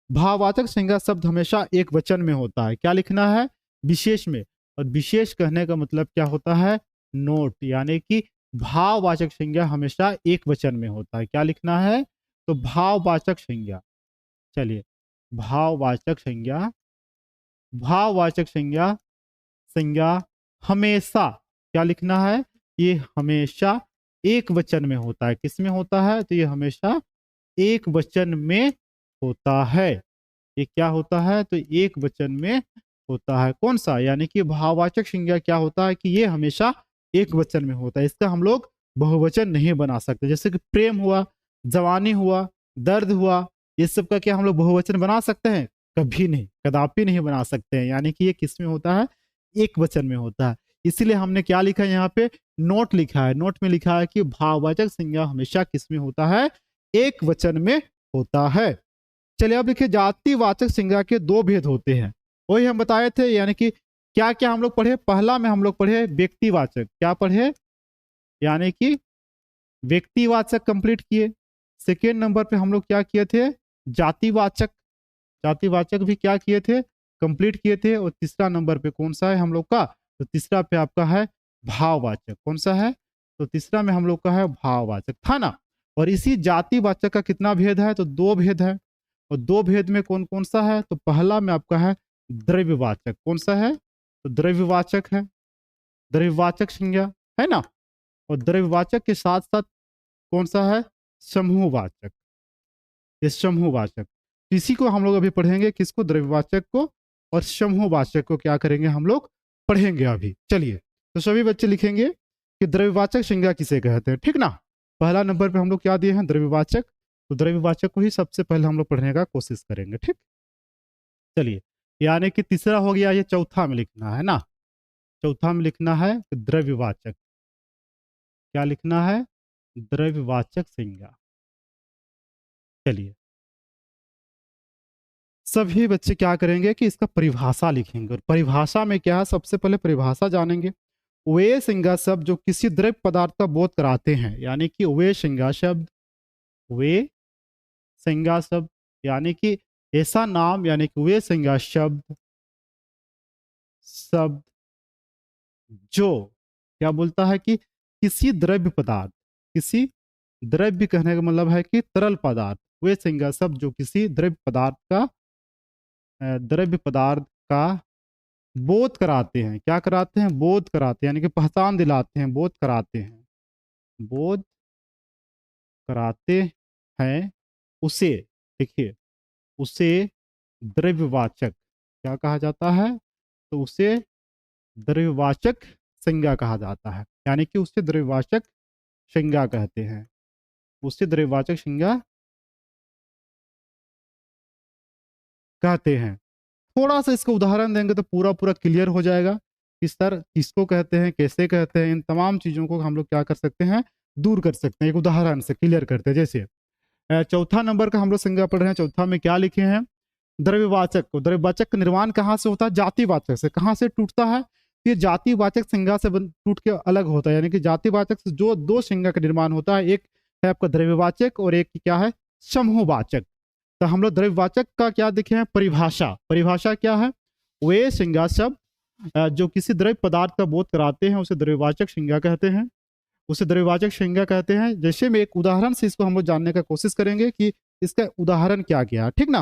भाववाचक संज्ञा शब्द हमेशा एक वचन में होता है। क्या लिखना है, विशेष में। और विशेष कहने का मतलब क्या होता है, नोट, यानी कि भाववाचक संज्ञा हमेशा एक वचन में होता है। क्या लिखना है, तो भाववाचक संज्ञा। चलिए भाववाचक संज्ञा, भाववाचक संज्ञा, संज्ञा हमेशा क्या लिखना है, ये हमेशा एक वचन में होता है। किस में होता है, तो ये हमेशा एक वचन में होता है। ये क्या होता है, तो एक वचन में होता है। कौन सा, यानी कि भाववाचक संज्ञा क्या होता है कि ये हमेशा एक वचन में होता है। इसका हम लोग बहुवचन नहीं बना सकते। जैसे कि प्रेम हुआ, जवानी हुआ, दर्द हुआ, ये सब का क्या हम लोग बहुवचन बना सकते हैं, कभी नहीं, कदापि नहीं बना सकते हैं। यानी कि ये किस में होता है, एक वचन में होता है। इसलिए हमने क्या लिखा है यहाँ पे, नोट लिखा है। नोट में लिखा है कि भाववाचक संज्ञा हमेशा किस में होता है, एक वचन में होता है। चलिए अब देखिए, जातिवाचक संज्ञा के 2 भेद होते हैं, वही हम बताए थे। यानी कि क्या क्या हम लोग पढ़े, पहला में हम लोग पढ़े व्यक्तिवाचक, क्या पढ़े, यानी कि व्यक्तिवाचक कंप्लीट किए। सेकेंड नंबर पे हम लोग क्या किए थे, जातिवाचक, जातिवाचक भी क्या किए थे, कंप्लीट किए थे। और तीसरा नंबर पे कौन सा है हम लोग का, तो तीसरा पे आपका है भाववाचक। कौन सा है, तो तीसरा में हम लोग का है भाववाचक, था ना। और इसी जातिवाचक का कितना भेद है, तो 2 भेद है। और 2 भेद में कौन कौन सा है, तो पहला में आपका है द्रव्यवाचक। कौन सा है, तो द्रव्यवाचक है, द्रव्यवाचक संज्ञा, है ना। और द्रव्यवाचक के साथ साथ कौन सा है, समूहवाचक, ये समूहवाचक। इसी को हम लोग अभी पढ़ेंगे, किसको, द्रव्यवाचक को। और समूहवाचक को क्या करेंगे हम लोग, पढ़ेंगे अभी। चलिए तो सभी बच्चे लिखेंगे कि द्रव्यवाचक संज्ञा किसे कहते हैं, ठीक ना। पहला नंबर पे हम लोग क्या दिए हैं, द्रव्यवाचक। तो द्रव्यवाचक को ही सबसे पहले हम लोग पढ़ने का कोशिश करेंगे, ठीक। चलिए, यानी कि तीसरा हो गया, ये चौथा में लिखना है ना। चौथा में लिखना है द्रव्यवाचक। क्या लिखना है, द्रव्यवाचक संज्ञा। चलिए सभी बच्चे क्या करेंगे कि इसका परिभाषा लिखेंगे। और परिभाषा में क्या है, सबसे पहले परिभाषा जानेंगे। वे संज्ञा शब्द जो किसी द्रव्य पदार्थ का बोध कराते हैं, यानी कि वे संज्ञा शब्द, वे संज्ञा शब्द, यानी कि ऐसा नाम, यानी कि वे संज्ञा शब्द, शब्द जो क्या बोलता है कि किसी द्रव्य पदार्थ, किसी द्रव्य कहने का मतलब है कि तरल पदार्थ, वे संज्ञा शब्द जो किसी द्रव्य पदार्थ का, द्रव्य पदार्थ का बोध कराते हैं। क्या कराते हैं, बोध कराते हैं, यानी कि पहचान दिलाते हैं, बोध कराते हैं, बोध कराते हैं उसे, देखिए, उसे द्रव्यवाचक क्या कहा जाता है? तो उसे द्रव्यवाचक संज्ञा कहा जाता है, यानी कि उसे द्रव्यवाचक संज्ञा कहते हैं। उसे द्रव्यवाचक संज्ञा कहते हैं। थोड़ा सा इसका उदाहरण देंगे तो पूरा पूरा क्लियर हो जाएगा कि सर किसको कहते हैं, कैसे कहते हैं। इन तमाम चीज़ों को हम लोग क्या कर सकते हैं, दूर कर सकते हैं, एक उदाहरण से क्लियर करते हैं। जैसे चौथा नंबर का हम लोग संज्ञा पढ़ रहे हैं, चौथा में क्या लिखे हैं? द्रव्यवाचक को, द्रव्यवाचक का निर्माण कहाँ से होता है? जातिवाचक से। कहाँ से टूटता है? ये जातिवाचक संज्ञा से टूट के अलग होता है, यानी कि जातिवाचक से जो दो संज्ञा का निर्माण होता है, एक है आपका द्रव्यवाचक और एक क्या है? समूहवाचक। तो हम लोग द्रव्यवाचक का क्या देखे हैं? परिभाषा। परिभाषा क्या है? वे संज्ञा शब्द जो किसी द्रव्य पदार्थ का बोध कराते हैं उसे द्रव्यवाचक संज्ञा कहते हैं। उसे द्रव्यवाचक संज्ञा कहते हैं। जैसे में एक उदाहरण से इसको हम लोग जानने का कोशिश करेंगे कि इसका उदाहरण क्या क्या है, ठीक ना?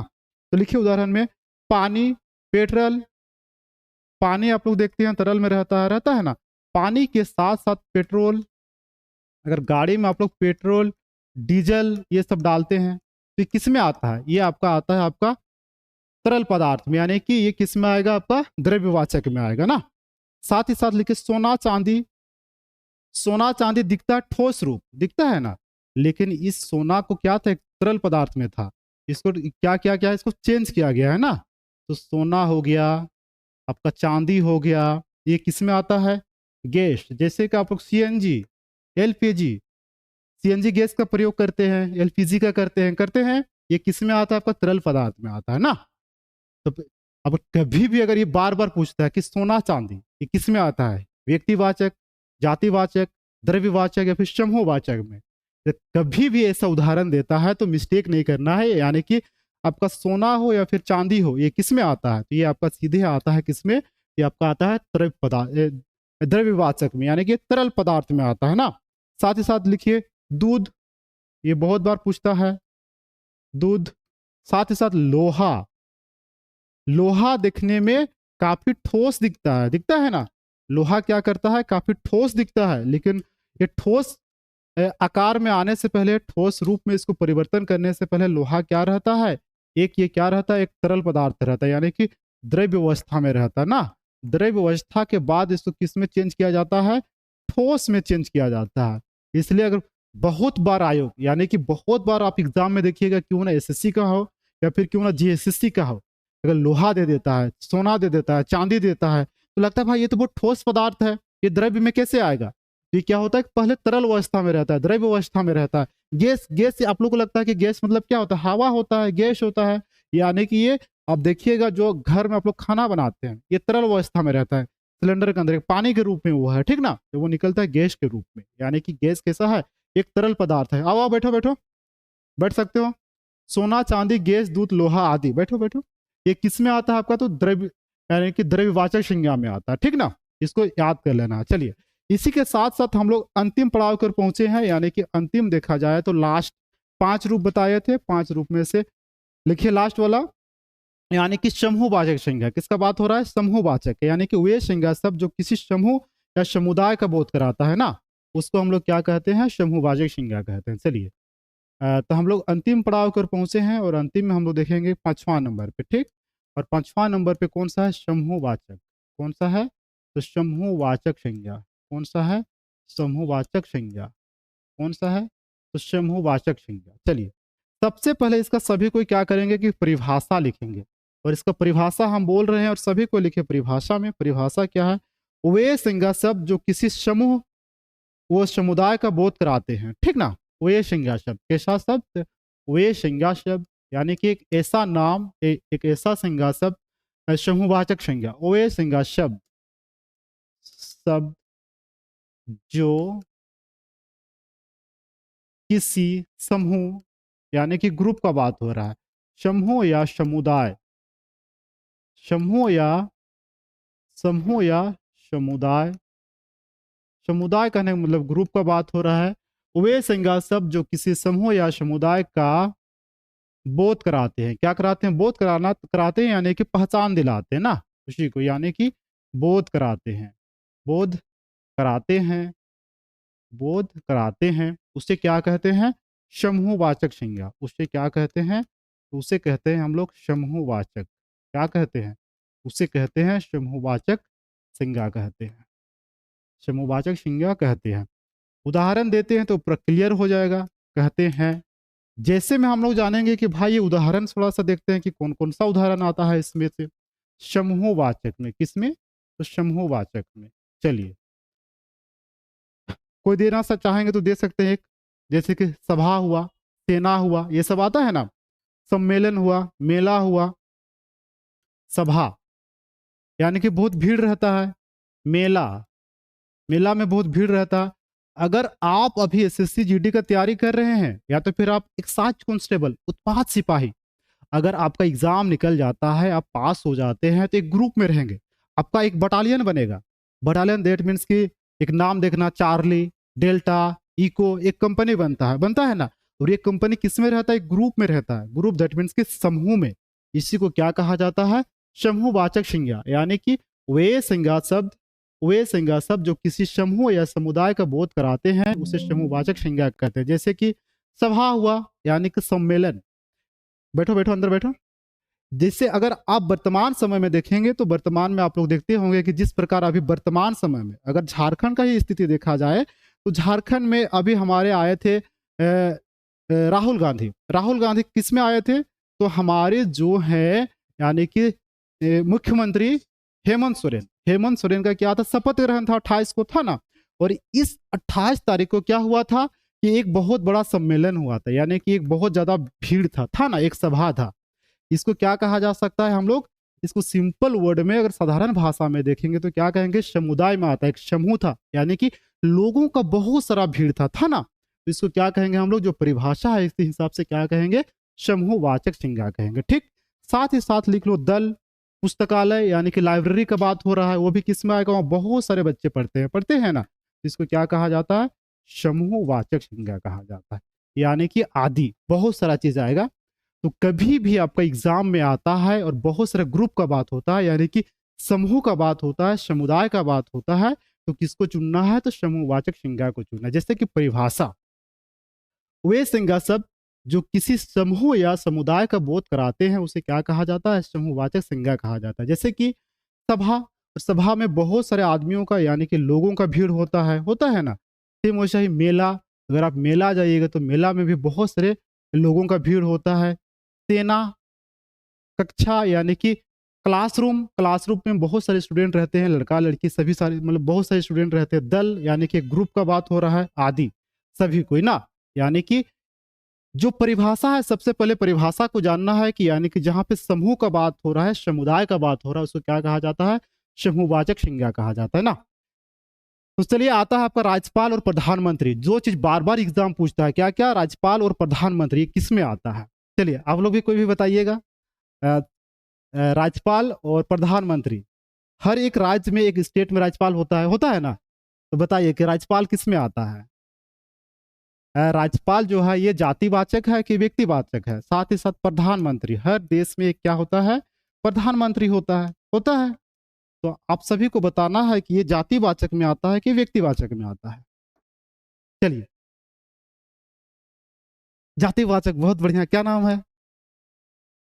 तो लिखिए उदाहरण में, पानी, पेट्रोल। पानी आप लोग देखते हैं तरल में रहता है ना। पानी के साथ साथ पेट्रोल, अगर गाड़ी में आप लोग पेट्रोल, डीजल ये सब डालते हैं तो ये किस में आता है? ये आपका आता है आपका तरल पदार्थ में, यानी कि ये किस में आएगा? आपका द्रव्यवाचक में आएगा ना। साथ ही साथ लिखिए सोना चांदी। सोना चांदी दिखता है ठोस रूप, दिखता है ना, लेकिन इस सोना को क्या था? एक तरल पदार्थ में था। इसको क्या किया गया? इसको चेंज किया गया है ना। तो सोना हो गया, आपका चांदी हो गया, ये किस में आता है? गैस। जैसे कि आप लोग सीएनजी, एलपीजी, सीएनजी गैस का प्रयोग करते हैं, एलपीजी का करते हैं, ये किस में आता है? आपका तरल पदार्थ में आता है ना। तो अब कभी भी अगर ये बार बार पूछता है कि सोना चांदी ये किस में आता है? व्यक्तिवाचक, जातिवाचक, द्रव्यवाचक या फिर समूहवाचक में। तो कभी भी ऐसा उदाहरण देता है तो मिस्टेक नहीं करना है, यानी कि आपका सोना हो या फिर चांदी हो, ये किस में आता है? तो ये आपका सीधे आता है किस में? ये आपका आता है द्रव्य पदार्थ, द्रव्यवाचक में, यानी कि तरल पदार्थ में आता है ना। साथ ही साथ लिखिए दूध, ये बहुत बार पूछता है, दूध। साथ ही साथ लोहा। लोहा दिखने में काफी ठोस दिखता है ना। लोहा क्या करता है? काफी ठोस दिखता है, लेकिन ये ठोस आकार में आने से पहले, ठोस रूप में इसको परिवर्तन करने से पहले लोहा क्या रहता है? एक ये क्या रहता है? एक तरल पदार्थ रहता है, यानी कि द्रव्य अवस्था में रहता है ना। द्रव्य अवस्था के बाद इसको किस में चेंज किया जाता है? ठोस में चेंज किया जाता है। इसलिए अगर बहुत बार आयोग, यानी कि बहुत बार आप एग्जाम में देखिएगा, क्यों ना एसएससी का हो या फिर क्यों ना जीएसएससी का हो, अगर लोहा दे देता है, सोना दे देता है, चांदी देता है, तो लगता है भाई ये तो बहुत ठोस पदार्थ है, ये द्रव्य में कैसे आएगा? ये क्या होता है? पहले तरल अवस्था में रहता है, द्रव्य अवस्था में रहता है। गैस, गैस से आप लोग को लगता है कि गैस मतलब क्या होता है? हवा होता है, गैस होता है, यानी कि ये आप देखिएगा जो घर में आप लोग खाना बनाते हैं, ये तरल अवस्था में रहता है। सिलेंडर के अंदर एक पानी के रूप में वो है, ठीक ना, तो वो निकलता है गैस के रूप में, यानी कि गैस कैसा है? एक तरल पदार्थ है। आओ आओ, बैठो बैठो, बैठ सकते हो। सोना चांदी गैस दूध लोहा आदि, बैठो बैठो, ये किस में आता है आपका? तो द्रव्य, यानी कि द्रव्यवाचक संज्ञा में आता है, ठीक ना। इसको याद कर लेना। चलिए, इसी के साथ साथ हम लोग अंतिम पड़ाव कर पहुंचे हैं, यानी कि अंतिम देखा जाए तो लास्ट 5 रूप बताए थे, 5 रूप में से लिखिए लास्ट वाला, यानी कि समूहवाचक संज्ञा। किसका बात हो रहा है? समूहवाचक, यानी कि वे संज्ञा शब्द जो किसी समूह या समुदाय का बोध कराता है ना, उसको हम लोग क्या कहते हैं? समूहवाचक संज्ञा कहते हैं। चलिए, तो हम लोग अंतिम पड़ाव कर पहुंचे हैं और अंतिम में हम लोग देखेंगे 5वां नंबर पे, ठीक। और 5वां नंबर पे कौन सा है? समूहवाचक। कौन सा है? तो समूहवाचक संज्ञा। कौन सा है? समूहवाचक संज्ञा। कौन सा है? तो समूहवाचक संज्ञा। चलिए, सबसे पहले इसका सभी को क्या करेंगे कि परिभाषा लिखेंगे, और इसका परिभाषा हम बोल रहे हैं और सभी को लिखे परिभाषा में। परिभाषा क्या है? वे संज्ञा शब्द जो किसी समूह वो समुदाय का बोध कराते हैं, ठीक ना। वे संज्ञा शब्द, कैसा शब्द? वे संज्ञा शब्द, यानी कि एक ऐसा नाम, एक ऐसा संज्ञा शब्द, समूहवाचक संज्ञा, वे संज्ञा शब्द शब्द जो किसी समूह, यानी कि ग्रुप का बात हो रहा है, समूह या समुदाय, समूह या समूह या समुदाय, समुदाय कहने का मतलब ग्रुप का बात हो रहा है। वे संज्ञा शब्द जो किसी समूह या समुदाय का बोध कराते हैं। क्या कराते हैं? बोध कराना, कराते हैं यानी कि पहचान दिलाते हैं ना उसी को, यानी कि बोध कराते हैं, बोध कराते हैं, बोध कराते हैं, उसे क्या कहते हैं? समूहवाचक संज्ञा। उसे क्या कहते हैं? तो उसे कहते हैं हम लोग समूहवाचक। क्या कहते हैं? उसे कहते हैं समूहवाचक संज्ञा कहते हैं। समूहवाचक संज्ञा कहते हैं। उदाहरण देते हैं तो पूरा क्लियर हो जाएगा। कहते हैं, जैसे में हम लोग जानेंगे कि भाई ये उदाहरण थोड़ा सा देखते हैं कि कौन कौन सा उदाहरण आता है इसमें से समूहवाचक में। किसमें? तो समूहवाचक में। चलिए, कोई देना सा चाहेंगे तो दे सकते हैं एक, जैसे कि सभा हुआ, सेना हुआ, ये सब आता है ना। सम्मेलन हुआ, मेला हुआ, सभा यानी कि बहुत भीड़ रहता है। मेला, मेला में बहुत भीड़ रहता है। अगर आप अभी एसएससी जीडी का तैयारी कर रहे हैं या तो फिर आप एक्साइज कांस्टेबल, उत्पाद सिपाही, अगर आपका एग्जाम निकल जाता है, आप पास हो जाते हैं, तो एक ग्रुप में रहेंगे, आपका एक बटालियन बनेगा। बटालियन दैट मीन्स कि एक नाम देखना, चार्ली, डेल्टा, इको, एक कंपनी बनता है ना। और ये कंपनी किस में रहता है? एक ग्रुप में रहता है। ग्रुप दैट मीन्स कि समूह में। इसी को क्या कहा जाता है? समूहवाचक संज्ञा। यानी कि वे संज्ञा शब्द जो किसी समूह या समुदाय का बोध कराते हैं उसे समूहवाचक संज्ञा कहते हैं। जैसे कि सभा हुआ यानी कि सम्मेलन। बैठो बैठो, अंदर बैठो। जिससे अगर आप वर्तमान समय में देखेंगे तो वर्तमान में आप लोग देखते होंगे कि जिस प्रकार अभी वर्तमान समय में अगर झारखंड का ही स्थिति देखा जाए तो झारखंड में अभी हमारे आए थे राहुल गांधी। राहुल गांधी किस में आए थे? तो हमारे जो है यानी कि मुख्यमंत्री हेमंत सोरेन का क्या था? शपथ ग्रहण था, 28 को था ना। और इस 28 तारीख को क्या हुआ था कि एक बहुत बड़ा सम्मेलन हुआ था, यानी कि एक बहुत ज्यादा भीड़ था ना, एक सभा था। इसको क्या कहा जा सकता है? हम लोग इसको सिंपल वर्ड में अगर साधारण भाषा में देखेंगे तो क्या कहेंगे? समुदाय में आता है, एक समूह था, यानी कि लोगों का बहुत सारा भीड़ था ना। तो इसको क्या कहेंगे हम लोग? जो परिभाषा है इसके हिसाब से क्या कहेंगे? समूहवाचक संज्ञा कहेंगे। ठीक। साथ ही साथ लिख लो दल, पुस्तकालय, यानी कि लाइब्रेरी का बात हो रहा है, वो भी किस में आएगा? वहाँ बहुत सारे बच्चे पढ़ते हैं ना। इसको क्या कहा जाता है? समूहवाचक संज्ञा कहा जाता है। यानी कि आदि बहुत सारा चीज आएगा। तो कभी भी आपका एग्जाम में आता है और बहुत सारे ग्रुप का बात होता है, यानी कि समूह का बात होता है, समुदाय का बात होता है, तो किसको चुनना है? तो समूहवाचक संज्ञा को चुनना है। जैसे कि परिभाषा, वे संज्ञा शब्द जो किसी समूह या समुदाय का बोध कराते हैं उसे क्या कहा जाता है? समूहवाचक संज्ञा कहा जाता है। जैसे कि सभा, सभा में बहुत सारे आदमियों का यानी कि लोगों का भीड़ होता है ना। सेम वैसा ही मेला, अगर आप मेला जाइएगा तो मेला में भी बहुत सारे लोगों का भीड़ होता है। सेना, कक्षा यानी कि क्लासरूम, क्लासरूम में बहुत सारे स्टूडेंट रहते हैं, लड़का लड़की सभी सारे, मतलब बहुत सारे स्टूडेंट रहते हैं। दल यानी कि ग्रुप का बात हो रहा है, आदि सभी कोई ना। यानी कि जो परिभाषा है, सबसे पहले परिभाषा को जानना है कि यानी कि जहां पे समूह का बात हो रहा है, समुदाय का बात हो रहा है, उसको क्या कहा जाता है? समूहवाचक संज्ञा कहा जाता है ना। तो चलिए आता है आपका राज्यपाल और प्रधानमंत्री। जो चीज बार बार एग्जाम पूछता है, क्या क्या? राज्यपाल और प्रधानमंत्री किस में आता है? चलिए आप लोग भी कोई भी बताइएगा। राज्यपाल और प्रधानमंत्री, हर एक राज्य में, एक स्टेट में राज्यपाल होता है ना। तो बताइए कि राज्यपाल किस में आता है? राज्यपाल जो है ये जातिवाचक है कि व्यक्तिवाचक है? साथ ही साथ प्रधानमंत्री, हर देश में एक क्या होता है? प्रधानमंत्री होता है। तो आप सभी को बताना है कि ये जातिवाचक में आता है कि व्यक्तिवाचक में आता है। चलिए, जातिवाचक, बहुत बढ़िया। क्या नाम है?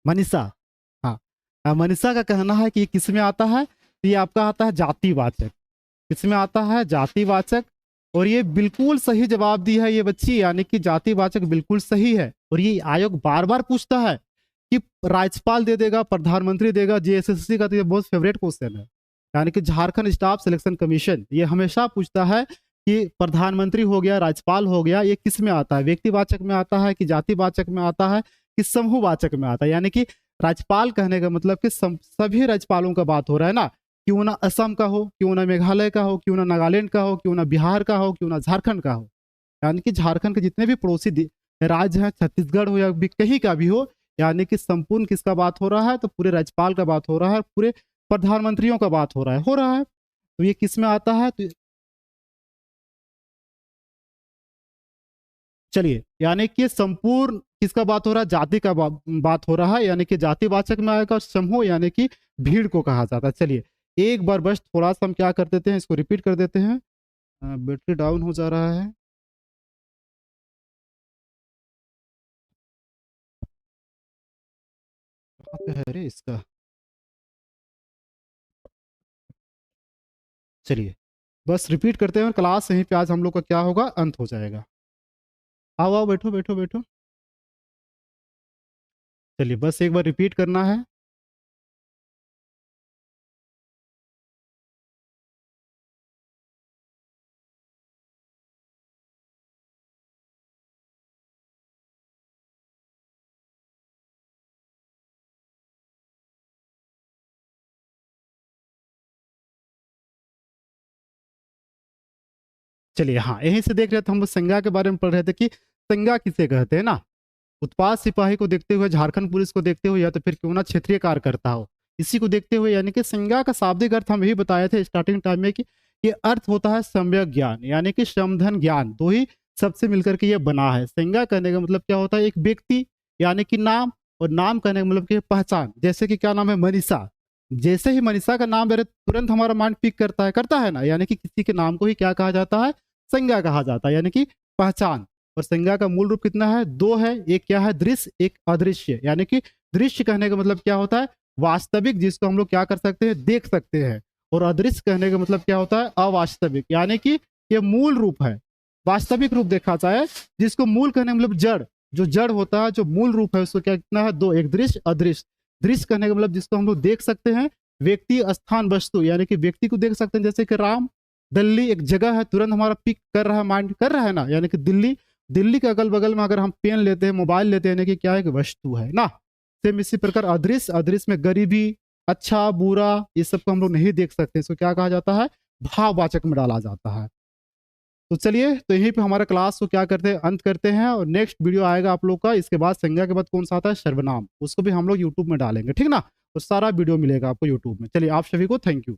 मनीषा। हाँ, मनीषा का कहना है कि ये किस में आता है? तो ये आपका आता है जातिवाचक। किसमें आता है? जातिवाचक। और ये बिल्कुल सही जवाब दी है ये बच्ची, यानी कि जातिवाचक बिल्कुल सही है। और ये आयोग बार बार पूछता है कि राज्यपाल दे देगा, प्रधानमंत्री देगा। जेएसएससी का तो ये बहुत फेवरेट क्वेश्चन है। यानी कि झारखंड स्टाफ सिलेक्शन कमीशन ये हमेशा पूछता है कि प्रधानमंत्री हो गया, राज्यपाल हो गया, ये किस में आता है? व्यक्तिवाचक में आता है कि जातिवाचक में आता है कि समूहवाचक में आता है? यानी कि राज्यपाल कहने का मतलब कि सभी राज्यपालों का बात हो रहा है ना। क्यों ना असम का हो, क्यों ना मेघालय का हो, क्यों ना नागालैंड का हो, क्यों ना बिहार का हो, क्यों ना झारखंड का हो। यानी कि झारखंड के जितने भी पड़ोसी राज्य हैं, छत्तीसगढ़ हो या भी कहीं का भी हो, यानी कि संपूर्ण किसका बात हो रहा है? तो पूरे राज्यपाल का बात हो रहा है, पूरे प्रधानमंत्रियों का बात हो रहा है। तो ये किस में आता है? तो चलिए, यानी कि संपूर्ण किसका बात हो रहा है? जाति का बात हो रहा है, यानी कि जातिवाचक में आएगा। और समूह यानी कि भीड़ को कहा जाता है। चलिए एक बार बस थोड़ा सा हम क्या कर देते हैं, इसको रिपीट कर देते हैं। बैटरी डाउन हो जा रहा है। कहाँ पे है रे इसका? चलिए, बस रिपीट करते हैं और क्लास यहीं पे आज हम लोग का क्या होगा, अंत हो जाएगा। आओ आओ, बैठो बैठो बैठो। चलिए, बस एक बार रिपीट करना है। चलिए, हाँ, यहीं से देख रहे थे हम लोग, संज्ञा के बारे में पढ़ रहे थे कि संज्ञा किसे कहते हैं ना। उत्पाद सिपाही को देखते हुए, झारखंड पुलिस को देखते हुए, या तो फिर क्यों ना क्षेत्रीय कार्यकर्ता हो, इसी को देखते हुए, यानी कि संज्ञा का शाब्दिक अर्थ हम यही बताए थे स्टार्टिंग टाइम में कि ये अर्थ होता है सम्यक ज्ञान, यानी कि समधन ज्ञान, दो ही सबसे मिलकर के ये बना है। संज्ञा कहने का मतलब क्या होता है, एक व्यक्ति यानी कि नाम, और नाम कहने का मतलब कि पहचान। जैसे कि क्या नाम है, मनीषा। जैसे ही मनीषा का नाम मेरे, तुरंत हमारा माइंड पिक करता है ना, यानी कि किसी के नाम को ही क्या कहा जाता है, संज्ञा कहा जाता है, यानी कि पहचान। और संज्ञा का मूल रूप कितना है, दो है। एक क्या है, दृश्य, एक अदृश्य। यानी कि दृश्य कहने का मतलब क्या होता है, वास्तविक, जिसको हम लोग क्या कर सकते हैं, देख सकते हैं। और अदृश्य कहने का मतलब क्या होता है, अवास्तविक, यानी कि ये मूल रूप है, वास्तविक रूप देखा जाए, जिसको मूल कहने का मतलब जड़, जो जड़ होता है, जो मूल रूप है, उसको क्या कितना है, दो, एक दृश्य, अदृश्य। दृश्य कहने का मतलब जिसको हम लोग देख सकते हैं, व्यक्ति, स्थान, वस्तु, यानी कि व्यक्ति को देख सकते हैं, जैसे कि राम। दिल्ली एक जगह है, तुरंत हमारा पिक कर रहा है, माइंड कर रहा है ना, यानी कि दिल्ली। दिल्ली के अगल बगल में अगर हम पेन लेते हैं, मोबाइल लेते हैं, यानी कि क्या है, कि वस्तु है ना। सेम इसी प्रकार अदृश्य, अदृश्य में गरीबी, अच्छा बुरा, ये सब को हम लोग नहीं देख सकते, इसको क्या कहा जाता है, भाववाचक में डाला जाता है। तो चलिए, तो यहीं पे हमारा क्लास को क्या करते हैं, अंत करते हैं, और नेक्स्ट वीडियो आएगा आप लोग का, इसके बाद संज्ञा के बाद कौन सा आता है, सर्वनाम, उसको भी हम लोग यूट्यूब में डालेंगे, ठीक ना। तो सारा वीडियो मिलेगा आपको यूट्यूब में। चलिए, आप सभी को थैंक यू।